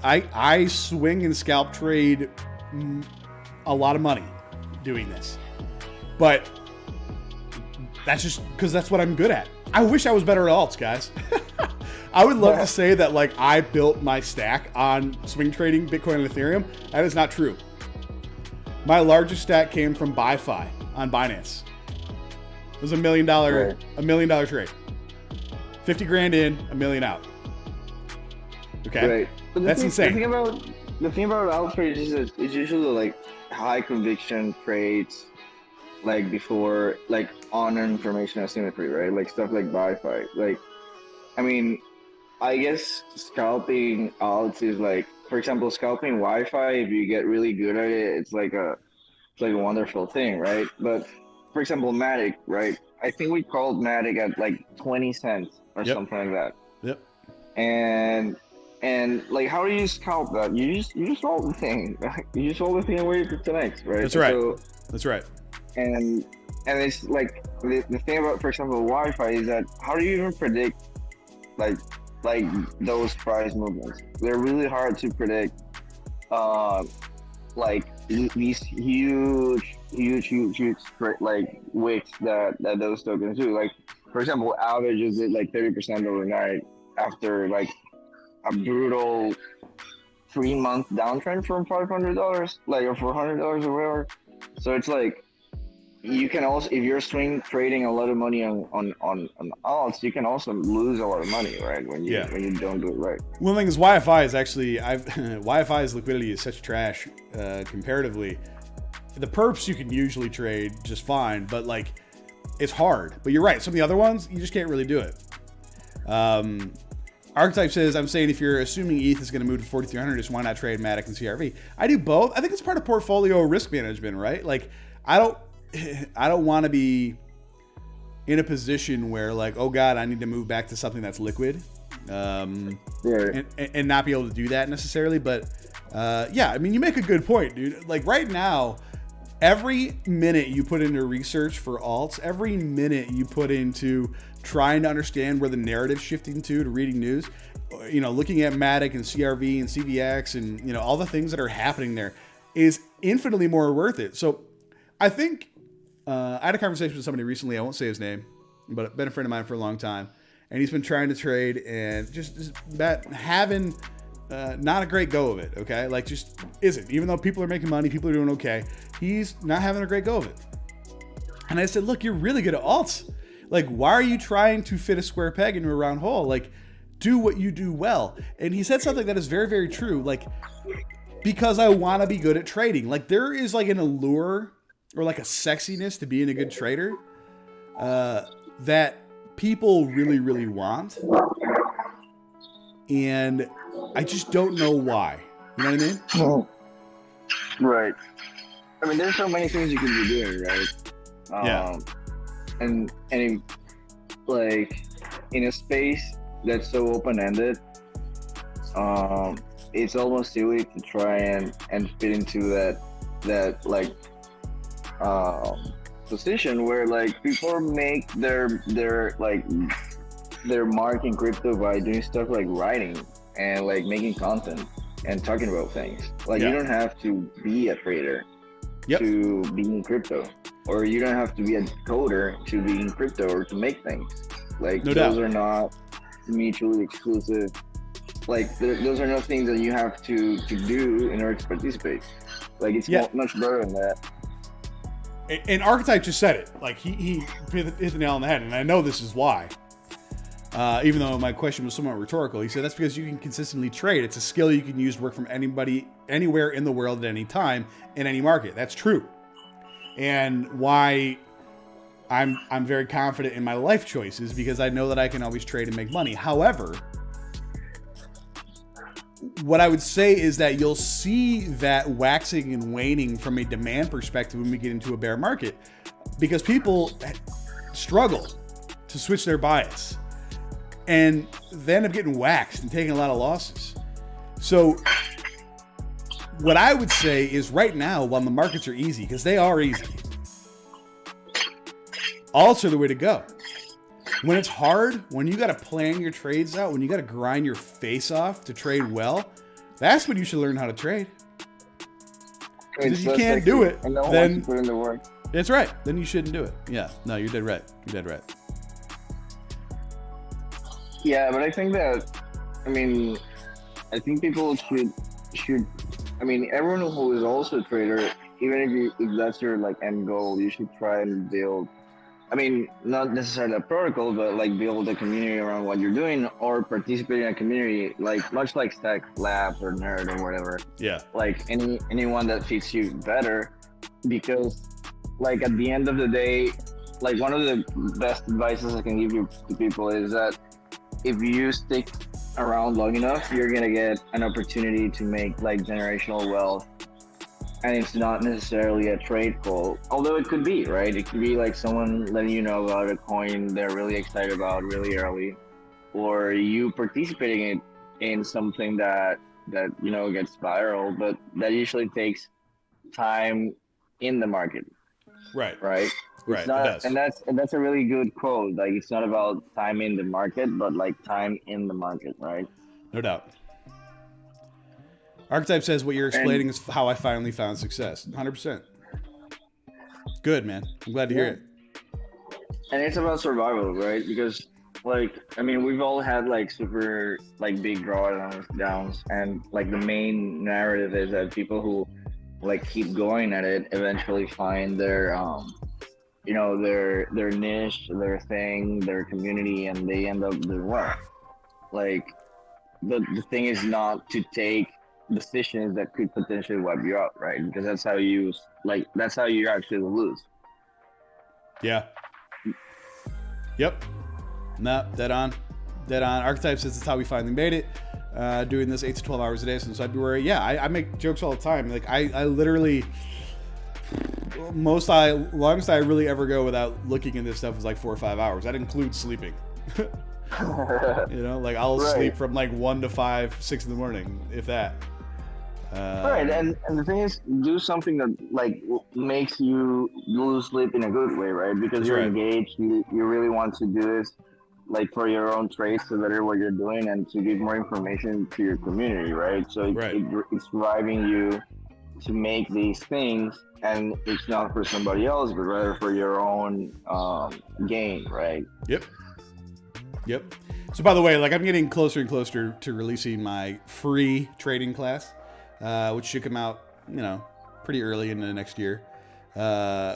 I swing and scalp trade a lot of money doing this, but that's just because that's what I'm good at. I wish I was better at alts, guys. I would love to say that like I built my stack on swing trading Bitcoin and Ethereum. That is not true. My largest stack came from BuyFi on Binance. It was $1 million trade. 50 grand in, $1 million out. Okay, Right. But that's insane. The thing about alt trades is that it's usually like high conviction trades, like before, like on information asymmetry, right? Like stuff like BuyFi. Like, I mean, I guess scalping alts is like, for example, scalping Wi-Fi. If you get really good at it, it's like a wonderful thing, right? But for example, Matic, right? I think we called Matic at like 20 cents or something like that. Yep. And like, how do you scalp that? You just roll the thing. You just roll the thing and wait for it to next, right? That's right. So, that's right. And it's like the thing about, for example, Wi-Fi is that how do you even predict like those price movements? They're really hard to predict. Like these huge like wicks that those tokens do. Like, for example, averages it like 30% overnight after like a brutal 3-month downtrend from $500, like, or $400 or whatever. So it's like, you can also, if you're swing trading a lot of money on alts, you can also lose a lot of money, right? When you don't do it right. One thing is Wi-Fi is actually, Wi-Fi's liquidity is such trash comparatively. The perps you can usually trade just fine, but like it's hard. But you're right, some of the other ones you just can't really do it. Archetype says, I'm saying if you're assuming ETH is going to move to 4,300, just why not trade Matic and CRV? I do both. I think it's part of portfolio risk management, right? Like, I don't want to be in a position where like, oh God, I need to move back to something that's liquid, Right. and not be able to do that necessarily. But yeah, I mean, you make a good point, dude. Like right now, every minute you put into research for alts, every minute you put into trying to understand where the narrative's shifting to reading news, you know, looking at Matic and CRV and CVX and, you know, all the things that are happening there is infinitely more worth it. So I think I had a conversation with somebody recently. I won't say his name, but been a friend of mine for a long time. And he's been trying to trade and just having not a great go of it. Okay. Like just isn't, even though people are making money, people are doing okay. He's not having a great go of it. And I said, look, you're really good at alts. Like, why are you trying to fit a square peg into a round hole? Like, do what you do well. And he said something that is very, very true. Like, because I want to be good at trading. Like, there is like an allure or like a sexiness to being a good trader that people really, really want. And I just don't know why. You know what I mean? Right. I mean, there's so many things you can be doing, right? Yeah. And like in a space that's so open-ended, it's almost silly to try and fit into that like position where like people make their mark in crypto by doing stuff like writing and like making content and talking about things. Like you don't have to be a trader to be in crypto, or you don't have to be a coder to be in crypto or to make things. Like those are not mutually exclusive. Like those are not things that you have to do in order to participate. Like it's much better than that. And Archetype just said it. Like he hit the nail on the head, and I know this is why. Even though my question was somewhat rhetorical, he said that's because you can consistently trade. It's a skill you can use to work from anybody, anywhere in the world at any time, in any market. That's true. And why I'm very confident in my life choices, because I know that I can always trade and make money. However, what I would say is that you'll see that waxing and waning from a demand perspective when we get into a bear market, because people struggle to switch their bias and they end up getting waxed and taking a lot of losses. So what I would say is right now, while the markets are easy, because they are easy, alts are the way to go. When it's hard, when you got to plan your trades out, when you got to grind your face off to trade well, that's when you should learn how to trade. If you can't do it, then put in the work. That's right. Then you shouldn't do it. Yeah. No, you're dead right. You're dead right. Yeah, but I think that, I think people should, I mean, everyone who is also a trader if that's your like end goal, you should try and build. I mean, not necessarily a protocol, but like build a community around what you're doing, or participate in a community, like much like Stack Labs or Nerd or whatever. Yeah. Like anyone that fits you better, because like at the end of the day, like one of the best advices I can give you to people is that if you stick around long enough, you're gonna get an opportunity to make like generational wealth. And it's not necessarily a trade call, although it could be, right? It could be like someone letting you know about a coin they're really excited about really early, or you participating in something that gets viral, but that usually takes time in the market. Right. Right. Right. Not, it does. and that's a really good quote. Like, it's not about time in the market, but like time in the market, right? No doubt. Archetype says what you're explaining is how I finally found success. 100%. Good, man. I'm glad to hear it. And it's about survival, right? Because, like, I mean, we've all had like super like big drawdowns, and like the main narrative is that people who like keep going at it eventually find their their niche, their thing, their community, and they end up doing well. Like, the thing is not to take decisions that could potentially wipe you out, right? Because that's how you actually lose. Yeah. Yep. No, dead on. Archetype says it's how we finally made it. Doing this 8 to 12 hours a day since February. Yeah, I make jokes all the time. Like I literally, longest I really ever go without looking at this stuff is like 4 or 5 hours. That includes sleeping. Like I'll sleep from like 1 to 5, 6 in the morning, if that. Right, and the thing is, do something that like makes you lose sleep in a good way, right? Because you're engaged, you really want to do this, like for your own traits to better what you're doing and to give more information to your community, right? So it's driving you to make these things, and it's not for somebody else, but rather for your own gain, right? Yep. So by the way, like I'm getting closer and closer to releasing my free trading class, which should come out, pretty early into the next year,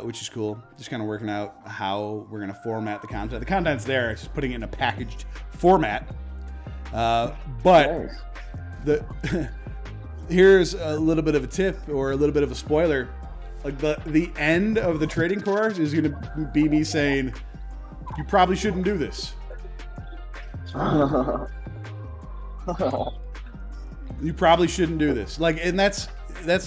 which is cool. Just kind of working out how we're going to format the content. The content's there. It's just putting it in a packaged format. But here's a little bit of a tip or a little bit of a spoiler. Like the end of the trading course is going to be me saying, you probably shouldn't do this. You probably shouldn't do this. Like, and that's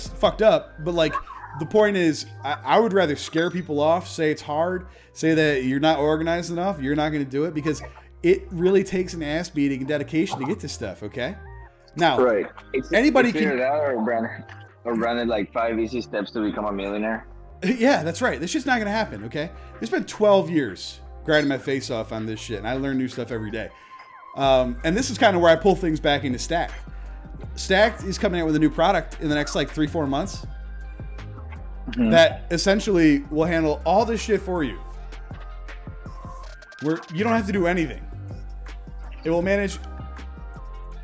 fucked up. But like, the point is, I would rather scare people off, say it's hard, say that you're not organized enough, you're not going to do it, because it really takes an ass beating and dedication to get this stuff. Okay. Now, right. Anybody can figure it out, or Brandon like 5 easy steps to become a millionaire. Yeah, that's right. This shit's not going to happen. Okay. It's been 12 years grinding my face off on this shit, and I learn new stuff every day. And this is kind of where I pull things back into Stack. Stack is coming out with a new product in the next like 3-4 months that essentially will handle all this shit for you, where you don't have to do anything. It will manage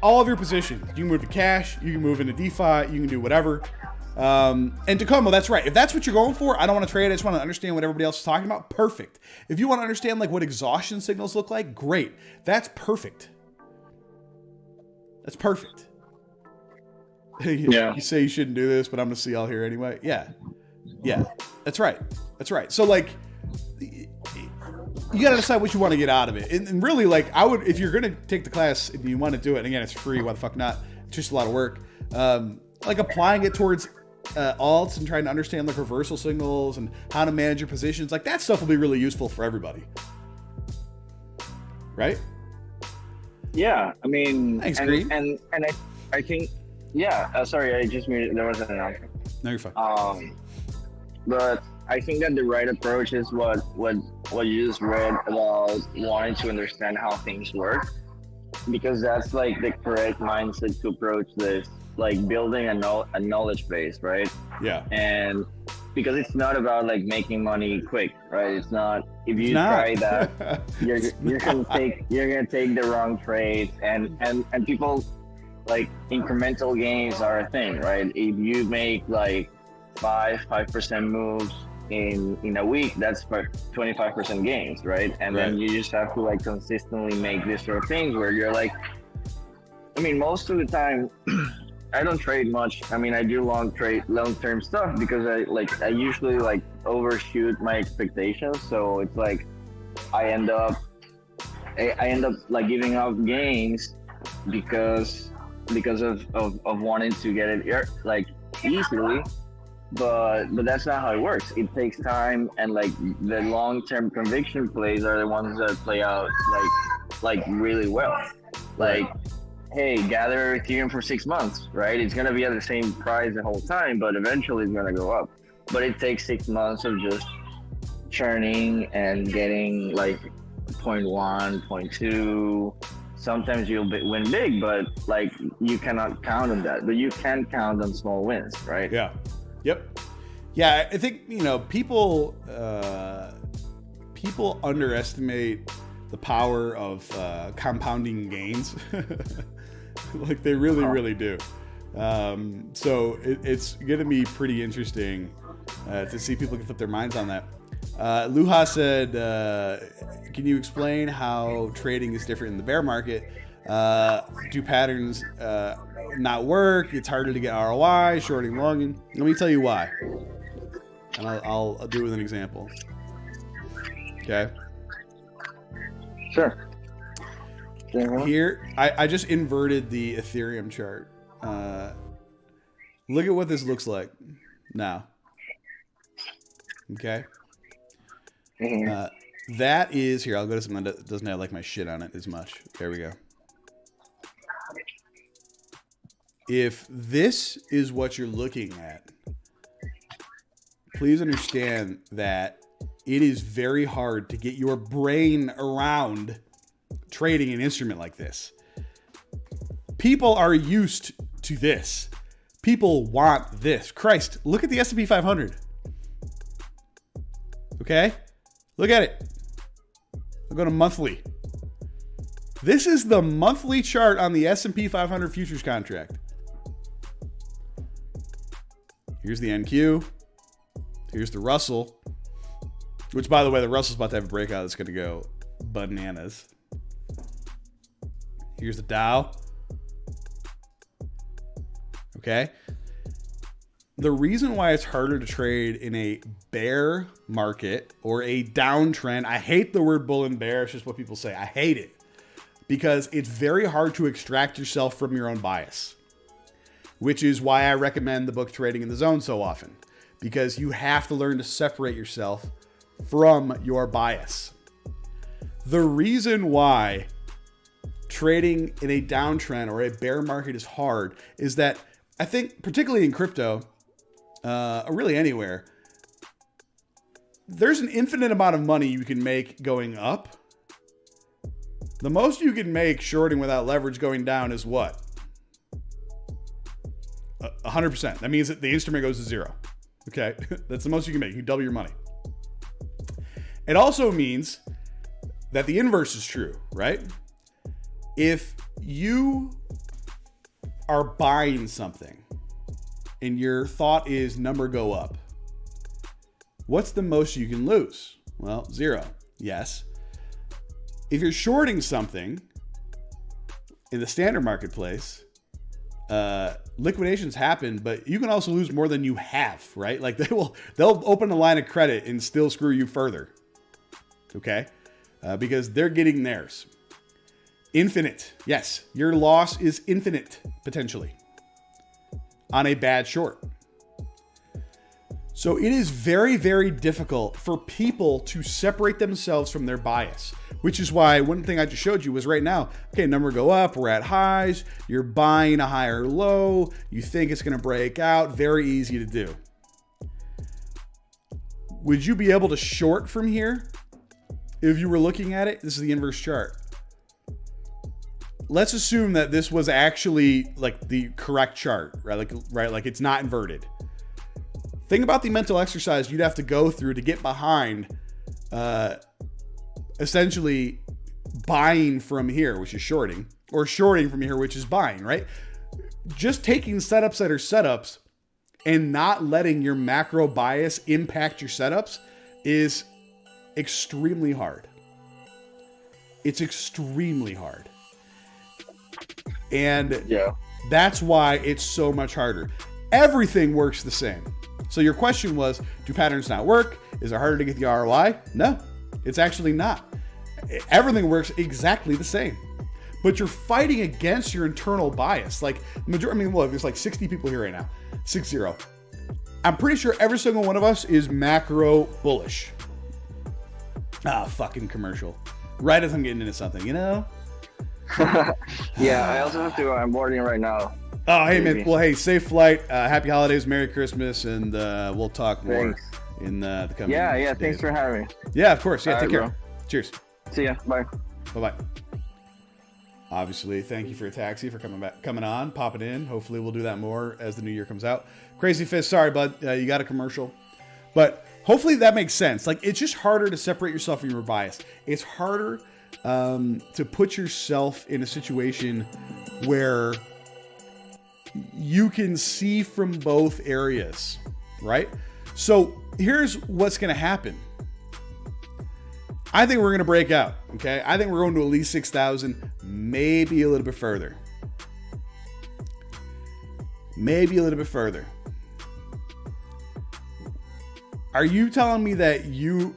all of your positions. You can move to cash, you can move into DeFi, you can do whatever. And Tacoma, that's right. If that's what you're going for, I don't want to trade. I just want to understand what everybody else is talking about. Perfect. If you want to understand like what exhaustion signals look like, great. That's perfect. That's perfect. You say you shouldn't do this, but I'm going to see y'all here anyway. Yeah. That's right. So like, you got to decide what you want to get out of it. And really, like, I would, if you're going to take the class and you want to do it, and again, it's free. Why the fuck not? It's just a lot of work. Like applying it towards alts and trying to understand like reversal signals and how to manage your positions, like that stuff will be really useful for everybody, right? Yeah, I mean, thanks, Green. And I think, sorry, I just muted. There was an announcement. No, you're fine. But I think that the right approach is what you just read about wanting to understand how things work, because that's like the correct mindset to approach this. Like building a knowledge base, right? Yeah. And because it's not about like making money quick, right? It's not. If you try that, you're gonna take the wrong trades, and people, like incremental gains are a thing, right? If you make like 5% moves in a week, that's for 25% gains, right? And then you just have to like consistently make this sort of things where you're like, I mean, most of the time, I don't trade much. I mean, I do long term stuff because I usually like overshoot my expectations. So it's like I end up like giving up gains because of wanting to get it like easily. But that's not how it works. It takes time, and like the long-term conviction plays are the ones that play out like really well. Like, hey, gather Ethereum for 6 months, right? It's gonna be at the same price the whole time, but eventually it's gonna go up. But it takes 6 months of just churning and getting like 0.1, 0.2. Sometimes you'll win big, but like you cannot count on that. But you can count on small wins, right? Yeah. Yep. Yeah, I think, people underestimate the power of compounding gains. Like they really do. So it's going to be pretty interesting to see people can flip their minds on that. Luha said, can you explain how trading is different in the bear market? Do patterns not work? It's harder to get ROI, shorting, longing. Let me tell you why. And I'll do it with an example. Okay. Sure. Here, I just inverted the Ethereum chart. Look at what this looks like now. Okay. That is, here, I'll go to something that doesn't have like my shit on it as much. There we go. If this is what you're looking at, please understand that it is very hard to get your brain around trading an instrument like this. People are used to this. People want this. Christ, look at the S&P 500. Okay? Look at it. I'll go to monthly. This is the monthly chart on the S&P 500 futures contract. Here's the NQ. Here's the Russell. Which, by the way, the Russell's about to have a breakout that's going to go bananas. Here's the Dow. Okay. The reason why it's harder to trade in a bear market or a downtrend, I hate the word bull and bear. It's just what people say. I hate it because it's very hard to extract yourself from your own bias, which is why I recommend the book Trading in the Zone so often, because you have to learn to separate yourself from your bias. The reason why trading in a downtrend or a bear market is hard is that I think, particularly in crypto, or really anywhere, there's an infinite amount of money you can make going up. The most you can make shorting without leverage going down is what? 100%. That means that the instrument goes to zero. Okay, that's the most you can make. You double your money. It also means that the inverse is true, right? If you are buying something and your thought is number go up, what's the most you can lose? Well, zero. Yes. If you're shorting something in the standard marketplace, liquidations happen, but you can also lose more than you have, right? Like they'll open a line of credit and still screw you further. Okay. Because they're getting theirs. Infinite. Yes. Your loss is infinite potentially on a bad short. So it is very, very difficult for people to separate themselves from their bias, which is why one thing I just showed you was right now, okay, number go up, we're at highs, you're buying a higher low, you think it's going to break out, very easy to do. Would you be able to short from here if you were looking at it? This is the inverse chart. Let's assume that this was actually like the correct chart, right? Like it's not inverted. Think about the mental exercise you'd have to go through to get behind essentially buying from here, which is shorting, or shorting from here, which is buying, right? Just taking setups that are setups and not letting your macro bias impact your setups is extremely hard. It's extremely hard. And that's why it's so much harder. Everything works the same. So your question was, do patterns not work? Is it harder to get the ROI? No, it's actually not. Everything works exactly the same. But you're fighting against your internal bias. Like, there's like 60 people here right now. 60. I'm pretty sure every single one of us is macro bullish. Fucking commercial. Right as I'm getting into something, you know? Yeah, I also have to. I'm boarding right now. Oh, hey, man. Well, hey, safe flight. Happy holidays, Merry Christmas, and we'll talk more in the coming days. Yeah, thanks for having me. Yeah, of course. Yeah, take care. Bro. Cheers. See ya. Bye. Bye-bye. Obviously, thank you for your taxi for coming on, popping in. Hopefully, we'll do that more as the new year comes out. Crazy Fist, sorry, bud. You got a commercial. But hopefully that makes sense. Like, it's just harder to separate yourself from your bias. It's harder to put yourself in a situation where you can see from both areas, right? So here's what's going to happen. I think we're going to break out, okay? I think we're going to at least 6,000, maybe a little bit further. Maybe a little bit further. Are you telling me that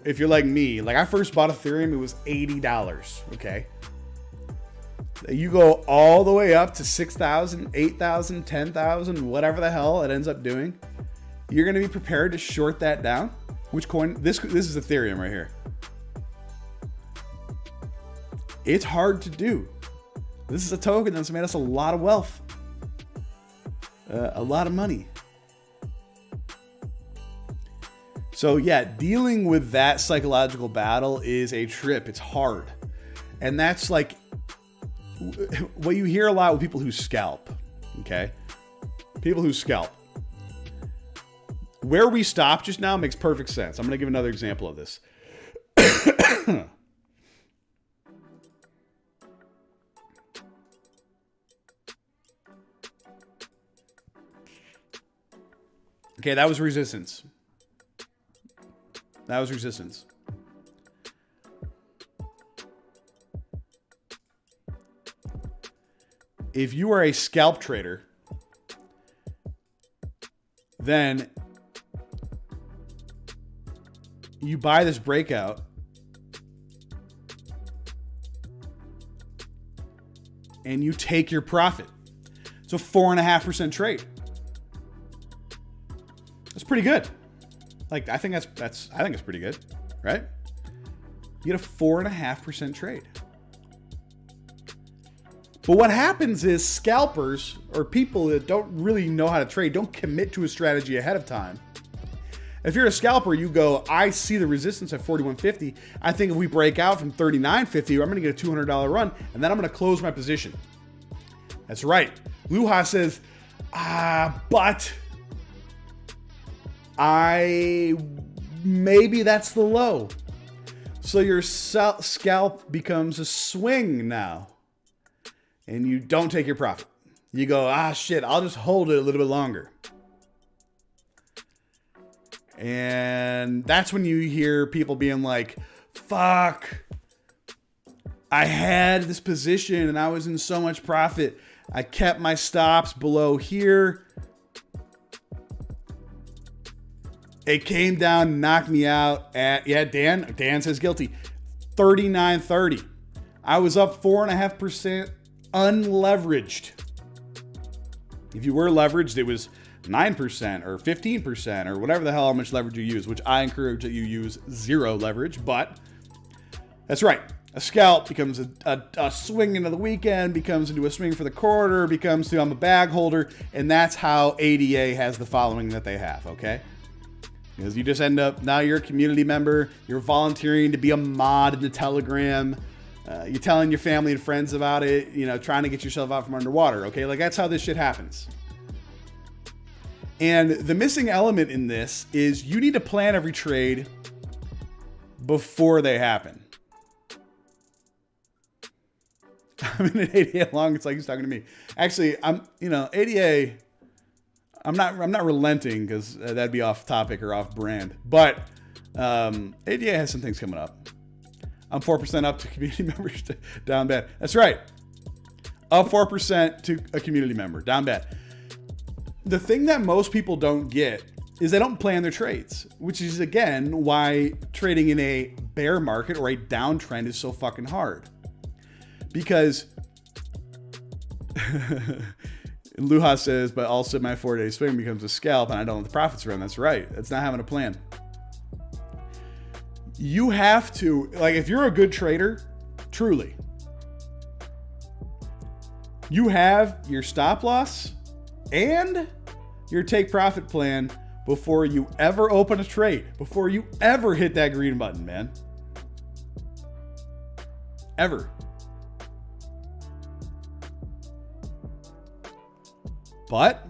if you're like me, like I first bought Ethereum, it was $80, okay? You go all the way up to 6,000, 8,000, 10,000, whatever the hell it ends up doing. You're going to be prepared to short that down? Which coin? This is Ethereum right here. It's hard to do. This is a token that's made us a lot of wealth. A lot of money. So yeah, dealing with that psychological battle is a trip. It's hard. And that's like what you hear a lot with people who scalp. Okay? People who scalp. Where we stopped just now makes perfect sense. I'm going to give another example of this. Okay, that was resistance. That was resistance. If you are a scalp trader, then you buy this breakout and you take your profit. It's a 4.5% trade. That's pretty good. Like, I think that's pretty good, right? You get a 4.5% trade. But what happens is scalpers or people that don't really know how to trade don't commit to a strategy ahead of time. If you're a scalper, you go, I see the resistance at 41.50. I think if we break out from 39.50, I'm going to get a $200 run, and then I'm going to close my position. That's right. Luha says, but maybe that's the low. So your scalp becomes a swing now. And you don't take your profit. You go, shit, I'll just hold it a little bit longer. And that's when you hear people being like, fuck, I had this position and I was in so much profit. I kept my stops below here. It came down, knocked me out at, Dan says guilty, 39.30. I was up 4.5% unleveraged. If you were leveraged, it was 9% or 15% or whatever the hell how much leverage you use, which I encourage that you use zero leverage, but that's right. A scalp becomes a swing into the weekend, becomes into a swing for the quarter, becomes to I'm a bag holder, and that's how ADA has the following that they have, okay? Because you just end up, now you're a community member, you're volunteering to be a mod in the Telegram, you're telling your family and friends about it, trying to get yourself out from underwater, okay? Like, that's how this shit happens. And the missing element in this is you need to plan every trade before they happen. I'm in an ADA long, it's like he's talking to me. Actually, ADA, I'm not relenting because that'd be off topic or off brand. But ADA has some things coming up. I'm 4% up to community members down bad. That's right. Up 4% to a community member down bad. The thing that most people don't get is they don't plan their trades, which is again why trading in a bear market or a downtrend is so fucking hard. Because Luha says, but also my 4-day swing becomes a scalp and I don't let the profits run. That's right. That's not having a plan. You have to, like, if you're a good trader, truly, you have your stop loss and your take profit plan before you ever open a trade, before you ever hit that green button, man. Ever. But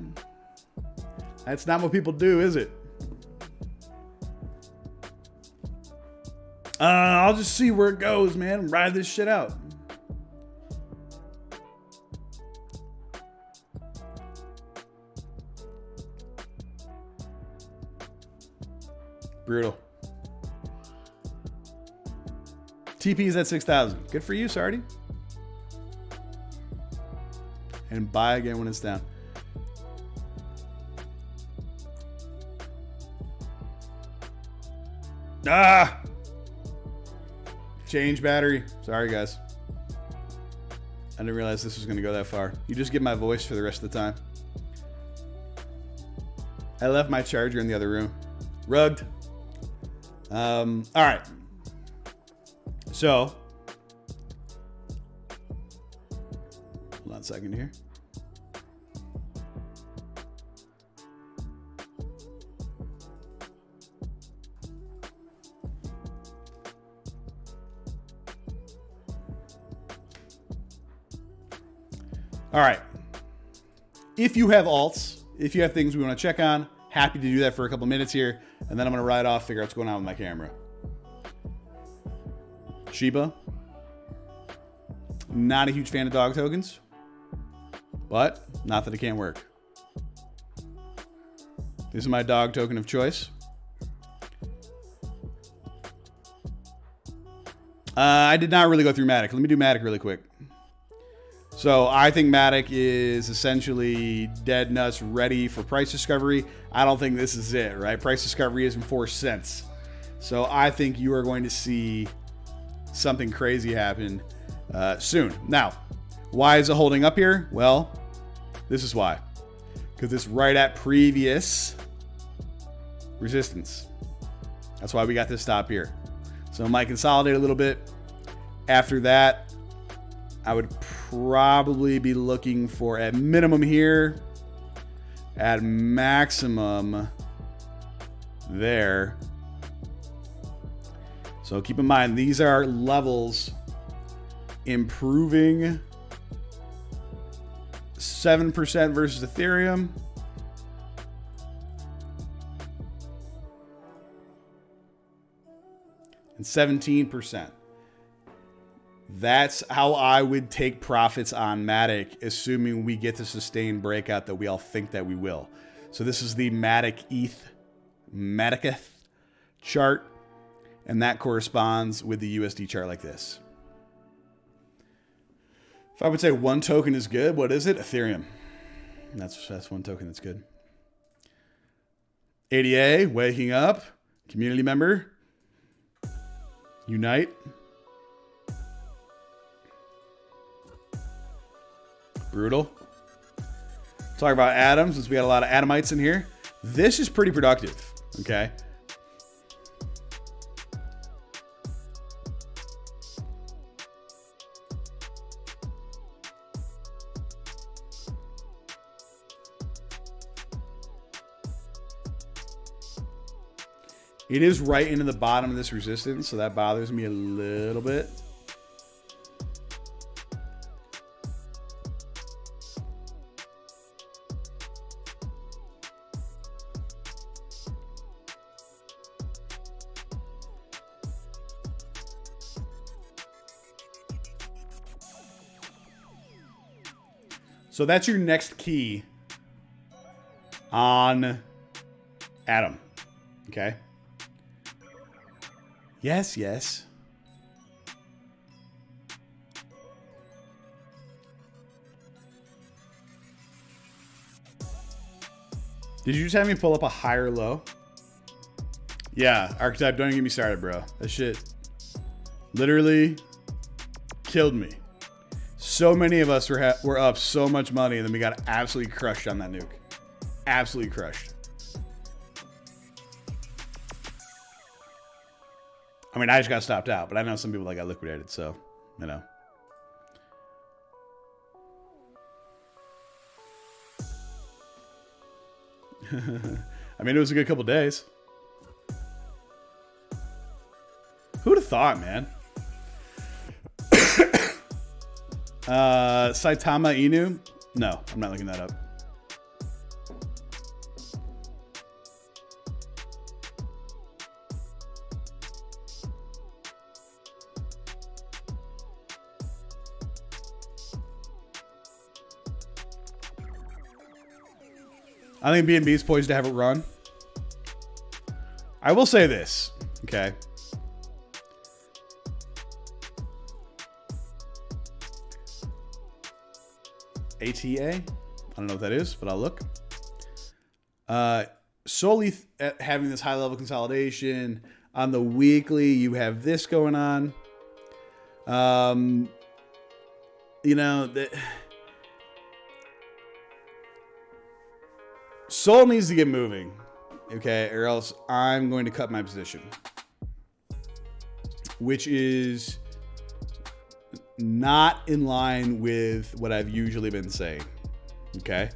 that's not what people do, is it? I'll just see where it goes, man. Ride this shit out. Brutal. TP is at 6,000. Good for you, Sardi. And buy again when it's down. Ah! Change battery. Sorry, guys. I didn't realize this was going to go that far. You just get my voice for the rest of the time. I left my charger in the other room. Rugged. All right. So, hold on a second here. All right. If you have alts, if you have things we want to check on, happy to do that for a couple minutes here. And then I'm going to ride off, figure out what's going on with my camera. Shiba. Not a huge fan of dog tokens. But not that it can't work. This is my dog token of choice. I did not really go through Matic. Let me do Matic really quick. So I think Matic is essentially dead nuts, ready for price discovery. I don't think this is it, right? Price discovery is in 4 cents. So I think you are going to see something crazy happen soon. Now, why is it holding up here? Well, this is why. Because it's right at previous resistance. That's why we got this stop here. So it might consolidate a little bit. After that, I would probably be looking for, at minimum here, at maximum there. So keep in mind, these are levels improving 7% versus Ethereum. And 17%. That's how I would take profits on Matic, assuming we get the sustained breakout that we all think that we will. So this is the Matic ETH, Maticeth chart, and that corresponds with the USD chart like this. If I would say one token is good, what is it? Ethereum. That's one token that's good. ADA, waking up, community member, Unite. Brutal. Talk about atoms, since we got a lot of atomites in here. This is pretty productive, okay? It is right into the bottom of this resistance, so that bothers me a little bit. So that's your next key on Atom. Okay. Yes, yes. Did you just have me pull up a higher low? Yeah, Archetype, don't even get me started, bro. That shit literally killed me. So many of us were up so much money, and then we got absolutely crushed on that nuke. Absolutely crushed. I mean, I just got stopped out, but I know some people that got liquidated, so, you know. I mean, it was a good couple days. Who'd have thought, man? Saitama Inu? No, I'm not looking that up. I think B&B is poised to have it run. I will say this, okay? ATA? I don't know what that is, but I'll look. Solely having this high level consolidation. On the weekly, you have this going on. You know, Sol needs to get moving, okay, or else I'm going to cut my position, which is not in line with what I've usually been saying, okay?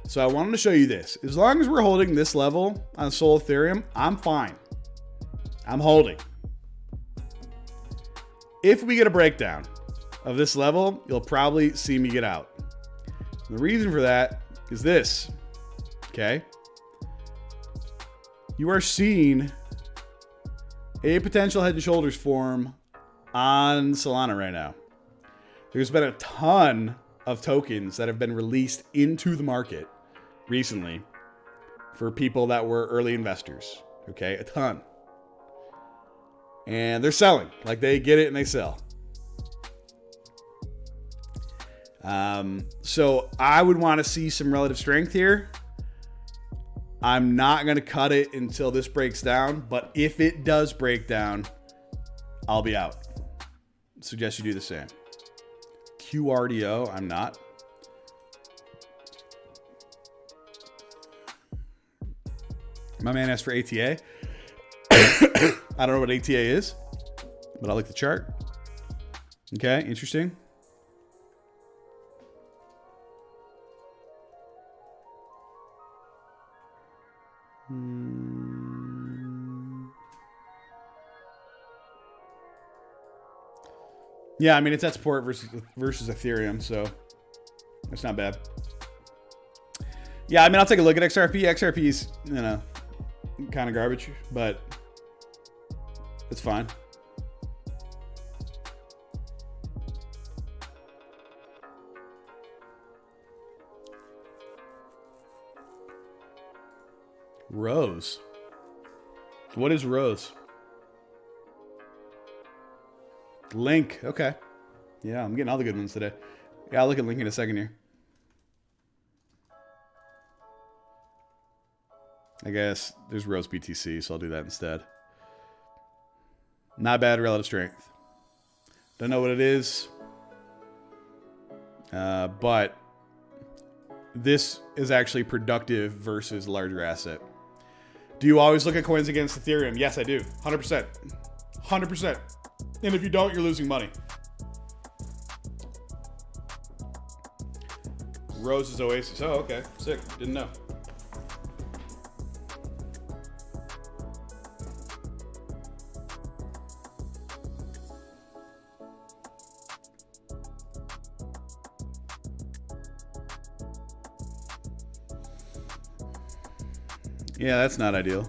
So I wanted to show you this. As long as we're holding this level on Sol Ethereum, I'm fine. I'm holding. If we get a breakdown of this level, you'll probably see me get out. And the reason for that is this. Okay. You are seeing a potential head and shoulders form on Solana right now. There's been a ton of tokens that have been released into the market recently for people that were early investors. Okay. A ton. And they're selling. Like, they get it and they sell. So I would want to see some relative strength here. I'm not going to cut it until this breaks down, but if it does break down, I'll be out. Suggest you do the same. QRDO, I'm not. My man asked for ATA. I don't know what ATA is, but I like the chart. Okay, interesting. Yeah, I mean, it's at support versus Ethereum, so it's not bad. Yeah, I mean, I'll take a look at XRP. XRP's, you know, kind of garbage, but it's fine. Rose. What is Rose? Link. Okay. Yeah, I'm getting all the good ones today. Yeah, I'll look at Link in a second here. I guess there's Rose BTC, so I'll do that instead. Not bad relative strength. Don't know what it is. But this is actually productive versus larger asset. Do you always look at coins against Ethereum? Yes, I do. 100%. 100%. And if you don't, you're losing money. Rose is Oasis. Oh, okay. Sick. Didn't know. Yeah, that's not ideal.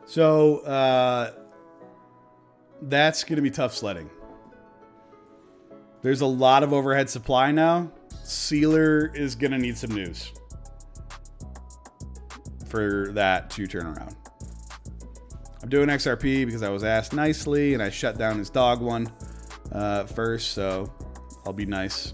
So, that's going to be tough sledding. There's a lot of overhead supply now. Sealer is going to need some news for that to turn around. I'm doing XRP because I was asked nicely, and I shut down his dog one first, so I'll be nice.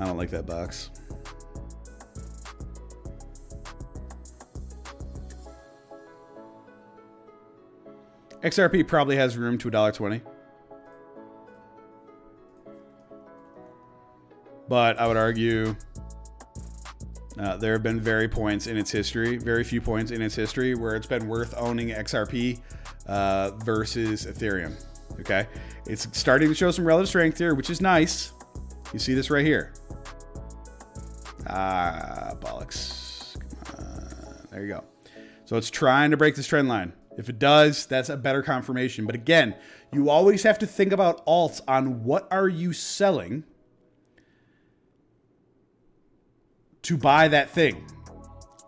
I don't like that box. XRP probably has room to $1.20. But I would argue there have been very few points in its history where it's been worth owning XRP versus Ethereum. Okay? It's starting to show some relative strength here, which is nice. You see this right here. Bollocks. Come on. There you go. So it's trying to break this trend line. If it does, that's a better confirmation. But again, you always have to think about alts on what are you selling to buy that thing.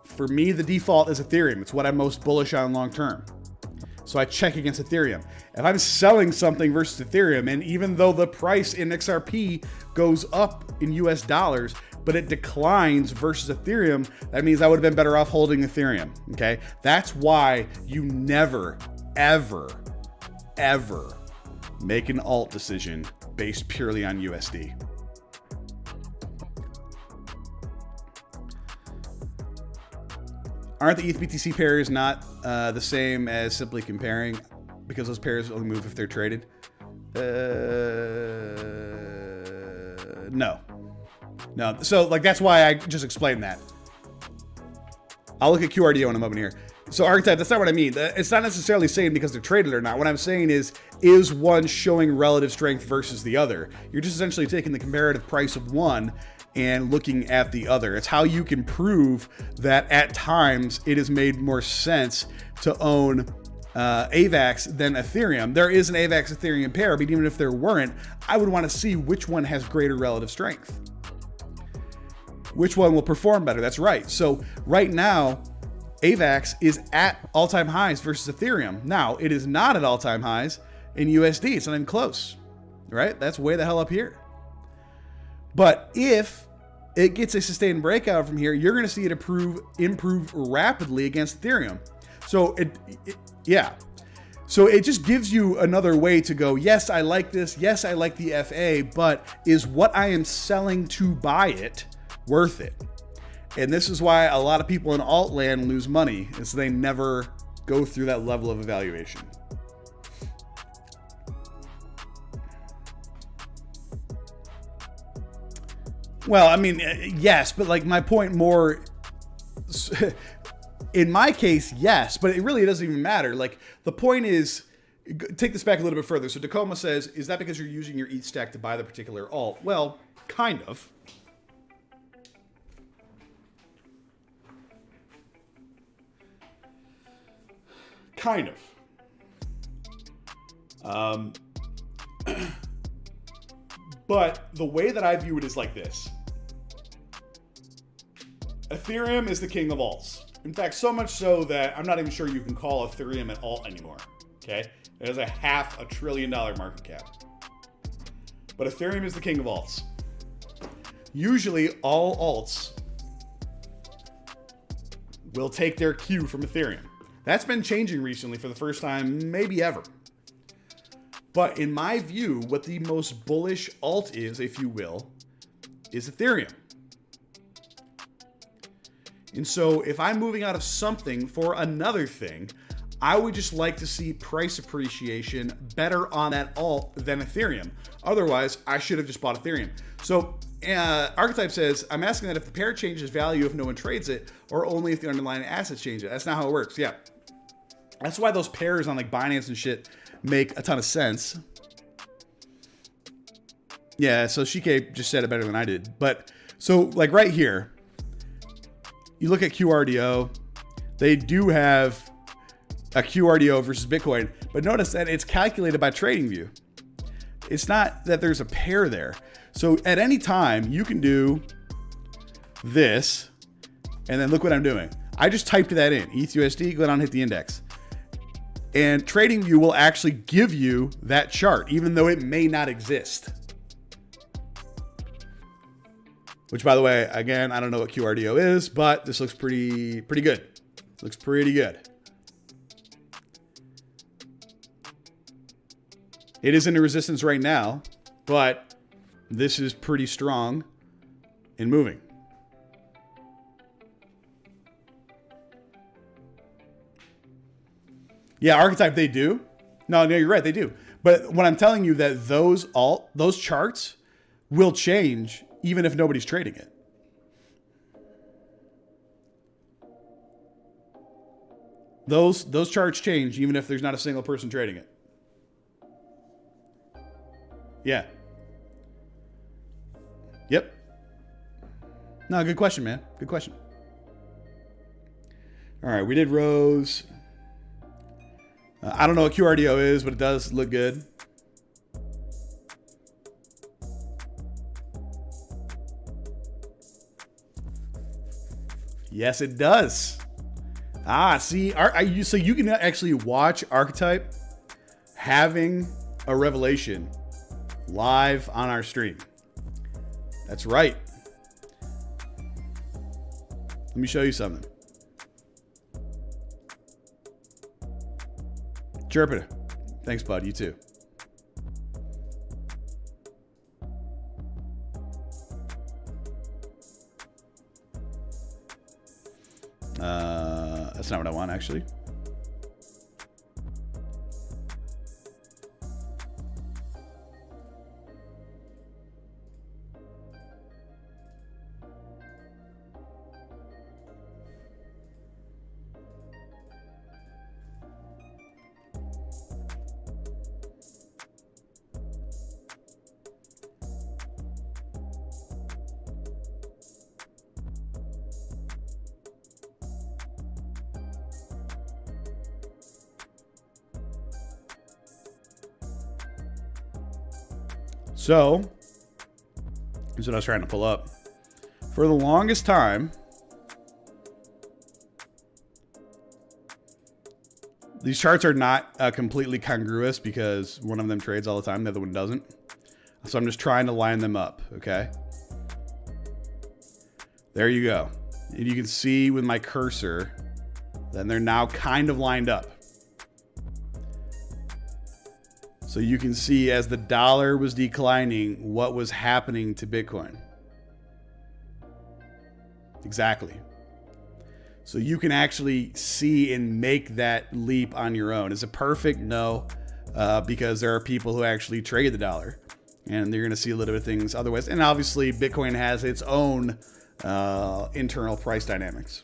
For me, the default is Ethereum. It's what I'm most bullish on long term. So I check against Ethereum. If I'm selling something versus Ethereum, and even though the price in XRP goes up in US dollars, but it declines versus Ethereum, that means I would have been better off holding Ethereum, okay? That's why you never, ever, ever make an alt decision based purely on USD. Aren't the ETH BTC pairs not the same as simply comparing because those pairs only move if they're traded? No. So like that's why I just explained that. I'll look at QRDO in a moment here. So Archetype, that's not what I mean. It's not necessarily saying because they're traded or not. What I'm saying is one showing relative strength versus the other? You're just essentially taking the comparative price of one and looking at the other. It's how you can prove that at times it has made more sense to own AVAX than Ethereum. There is an AVAX Ethereum pair, but even if there weren't, I would want to see which one has greater relative strength. Which one will perform better? That's right. So right now, AVAX is at all-time highs versus Ethereum. Now, it is not at all-time highs in USD. It's not even close, right? That's way the hell up here. But if it gets a sustained breakout from here, you're going to see it improve rapidly against Ethereum. So yeah. So it just gives you another way to go, yes, I like this. Yes, I like the FA, but is what I am selling to buy it worth it? And this is why a lot of people in alt land lose money, is they never go through that level of evaluation. Well, I mean, yes, but like my point more, in my case, yes, but it really doesn't even matter. Like the point is, take this back a little bit further. So Tacoma says, is that because you're using your ETH stack to buy the particular alt? Well, kind of. Kind of. But the way that I view it is like this. Ethereum is the king of alts. In fact, so much so that I'm not even sure you can call Ethereum an alt anymore. Okay? It has a $500 billion market cap. But Ethereum is the king of alts. Usually all alts will take their cue from Ethereum. That's been changing recently for the first time, maybe ever. But in my view, what the most bullish alt is, if you will, is Ethereum. And so if I'm moving out of something for another thing, I would just like to see price appreciation better on that alt than Ethereum. Otherwise, I should have just bought Ethereum. So Archetype says, I'm asking that if the pair changes value if no one trades it, or only if the underlying assets change it. That's not how it works. Yeah. That's why those pairs on like Binance and shit make a ton of sense. Yeah, so Shike just said it better than I did. But so like right here, you look at QRDO, they do have a QRDO versus Bitcoin, but notice that it's calculated by TradingView. It's not that there's a pair there. So at any time, you can do this, and then look what I'm doing. I just typed that in, ETHUSD, go down and hit the index. And TradingView will actually give you that chart, even though it may not exist. Which, by the way, again, I don't know what QRDO is, but this looks pretty good. Looks pretty good. It is in the resistance right now, but this is pretty strong and moving. Yeah, archetype, they do. No, you're right, they do. But what I'm telling you that those charts will change even if nobody's trading it. Those charts change even if there's not a single person trading it. Yeah. Yep. No, good question, man. Good question. All right, we did Rose. I don't know what QRDO is, but it does look good. Yes, it does. See, so you can actually watch Archetype having a revelation live on our stream. That's right. Let me show you something. Jupiter. Thanks, bud. You too. That's not what I want, actually. So, here's what I was trying to pull up. For the longest time, these charts are not completely congruous because one of them trades all the time, the other one doesn't. So I'm just trying to line them up, okay? There you go. And you can see with my cursor that they're now kind of lined up. So you can see as the dollar was declining, what was happening to Bitcoin. Exactly. So you can actually see and make that leap on your own. Is it perfect? No, because there are people who actually trade the dollar, and they're going to see a little bit of things otherwise. And obviously, Bitcoin has its own internal price dynamics.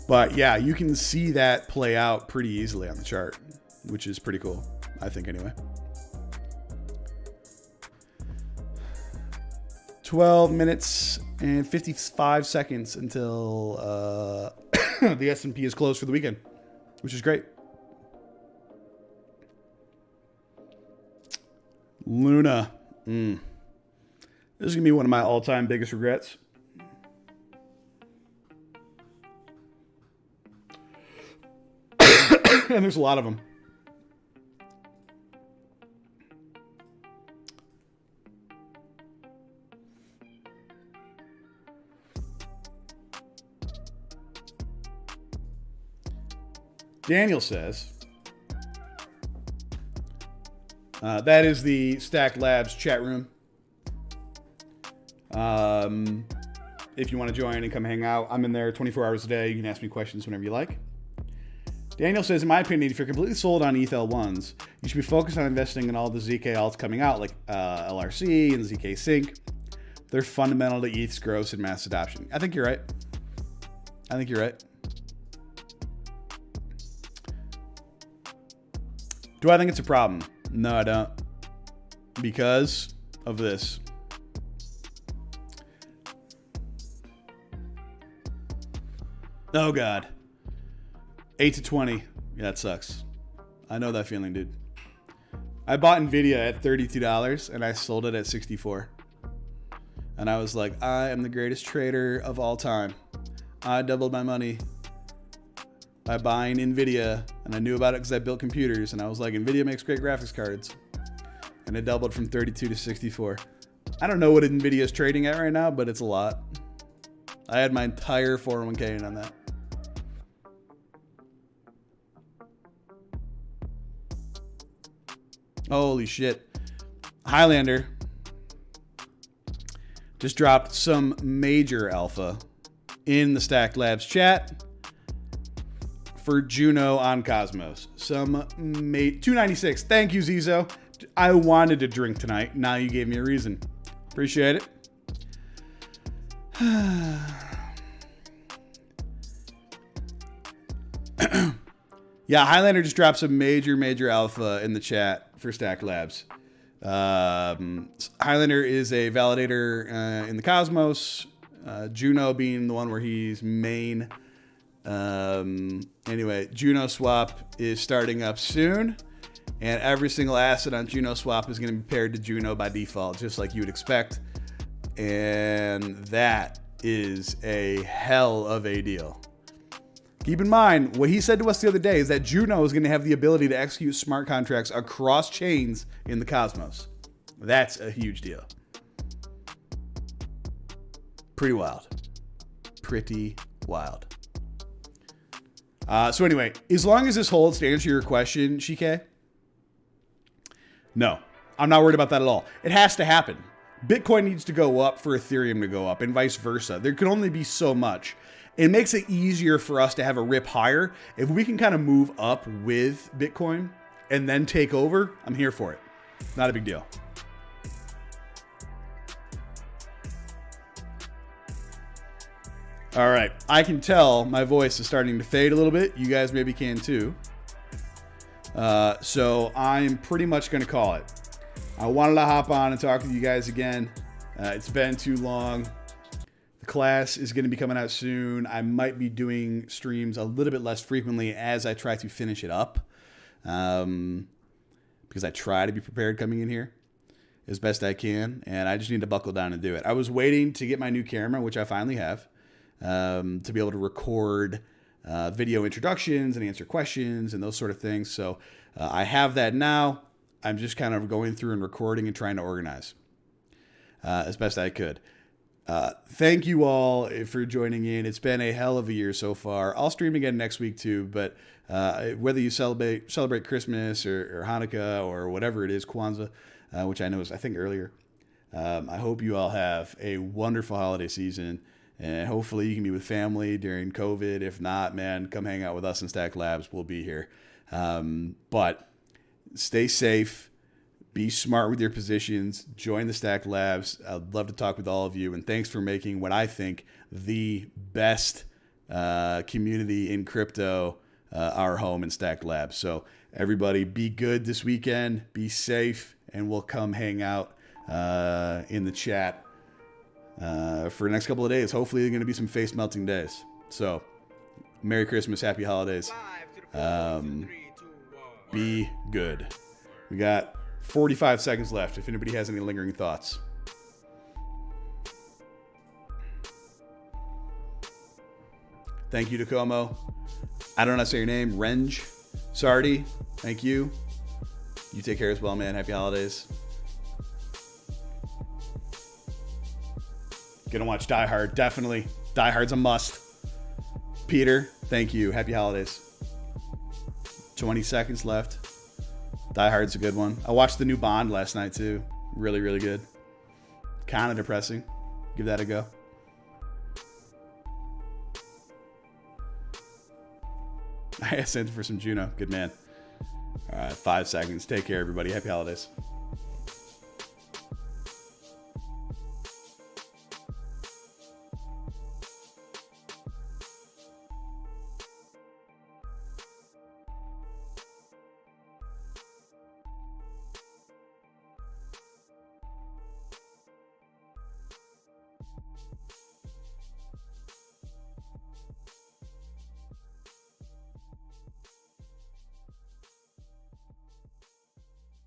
But yeah, you can see that play out pretty easily on the chart, which is pretty cool, I think, anyway. 12 minutes and 55 seconds until the S&P is closed for the weekend, which is great. Luna. This is going to be one of my all-time biggest regrets. And there's a lot of them. Daniel says, that is the Stack Labs chat room. If you want to join and come hang out, I'm in there 24 hours a day. You can ask me questions whenever you like. Daniel says, in my opinion, if you're completely sold on ETH-L1s, you should be focused on investing in all the ZK alts coming out, like LRC and ZK Sync. They're fundamental to ETH's growth and mass adoption. I think you're right. I think you're right. Do I think it's a problem? No, I don't. Because of this. Oh, God. 8 to 20. Yeah, that sucks. I know that feeling, dude. I bought Nvidia at $32 and I sold it at 64. And I was like, I am the greatest trader of all time. I doubled my money by buying Nvidia, and I knew about it because I built computers, and I was like, Nvidia makes great graphics cards. And it doubled from 32 to 64. I don't know what Nvidia is trading at right now, but it's a lot. I had my entire 401k in on that. Holy shit. Highlander just dropped some major alpha in the Stacked Labs chat for Juno on Cosmos. Some 296. Thank you, Zizo. I wanted to drink tonight. Now you gave me a reason. Appreciate it. Yeah, Highlander just dropped some major alpha in the chat for Stacked Labs. Highlander is a validator in the Cosmos. Juno being the one where he's main. Anyway, Juno Swap is starting up soon, and every single asset on Juno Swap is going to be paired to Juno by default, just like you would expect. And that is a hell of a deal. Keep in mind, what he said to us the other day is that Juno is going to have the ability to execute smart contracts across chains in the Cosmos. That's a huge deal. Pretty wild. Pretty wild. So anyway, as long as this holds, to answer your question, Shike, no, I'm not worried about that at all. It has to happen. Bitcoin needs to go up for Ethereum to go up, and vice versa. There can only be so much. It makes it easier for us to have a rip higher. If we can kind of move up with Bitcoin and then take over, I'm here for it. Not a big deal. All right, I can tell my voice is starting to fade a little bit. You guys maybe can too. So I'm pretty much going to call it. I wanted to hop on and talk with you guys again. It's been too long. The class is going to be coming out soon. I might be doing streams a little bit less frequently as I try to finish it up. Because I try to be prepared coming in here as best I can. And I just need to buckle down and do it. I was waiting to get my new camera, which I finally have. To be able to record video introductions and answer questions and those sort of things. So I have that now. I'm just kind of going through and recording and trying to organize as best I could. Thank you all for joining in. It's been a hell of a year so far. I'll stream again next week too, but whether you celebrate Christmas or Hanukkah or whatever it is, Kwanzaa, which I know is, I think, earlier, I hope you all have a wonderful holiday season. And hopefully you can be with family during COVID. If not, man, come hang out with us in Stacked Labs. We'll be here. But stay safe. Be smart with your positions. Join the Stacked Labs. I'd love to talk with all of you. And thanks for making what I think the best community in crypto our home in Stacked Labs. So everybody be good this weekend. Be safe. And we'll come hang out in the chat for the next couple of days. Hopefully there are going to be some face melting days. So Merry Christmas, Happy Holidays. Be good. We got 45 seconds left if anybody has any lingering thoughts. Thank you, Tacomo. I don't know how to say your name. Renge. Sardi. Thank you. You take care as well, man. Happy holidays. Gonna watch Die Hard. Definitely. Die Hard's a must. Peter, thank you. Happy holidays. 20 seconds left. Die Hard's a good one. I watched the new Bond last night too. Really, really good. Kind of depressing. Give that a go. I asked Santa for some Juno. Good man. All right, 5 seconds. Take care, everybody. Happy holidays.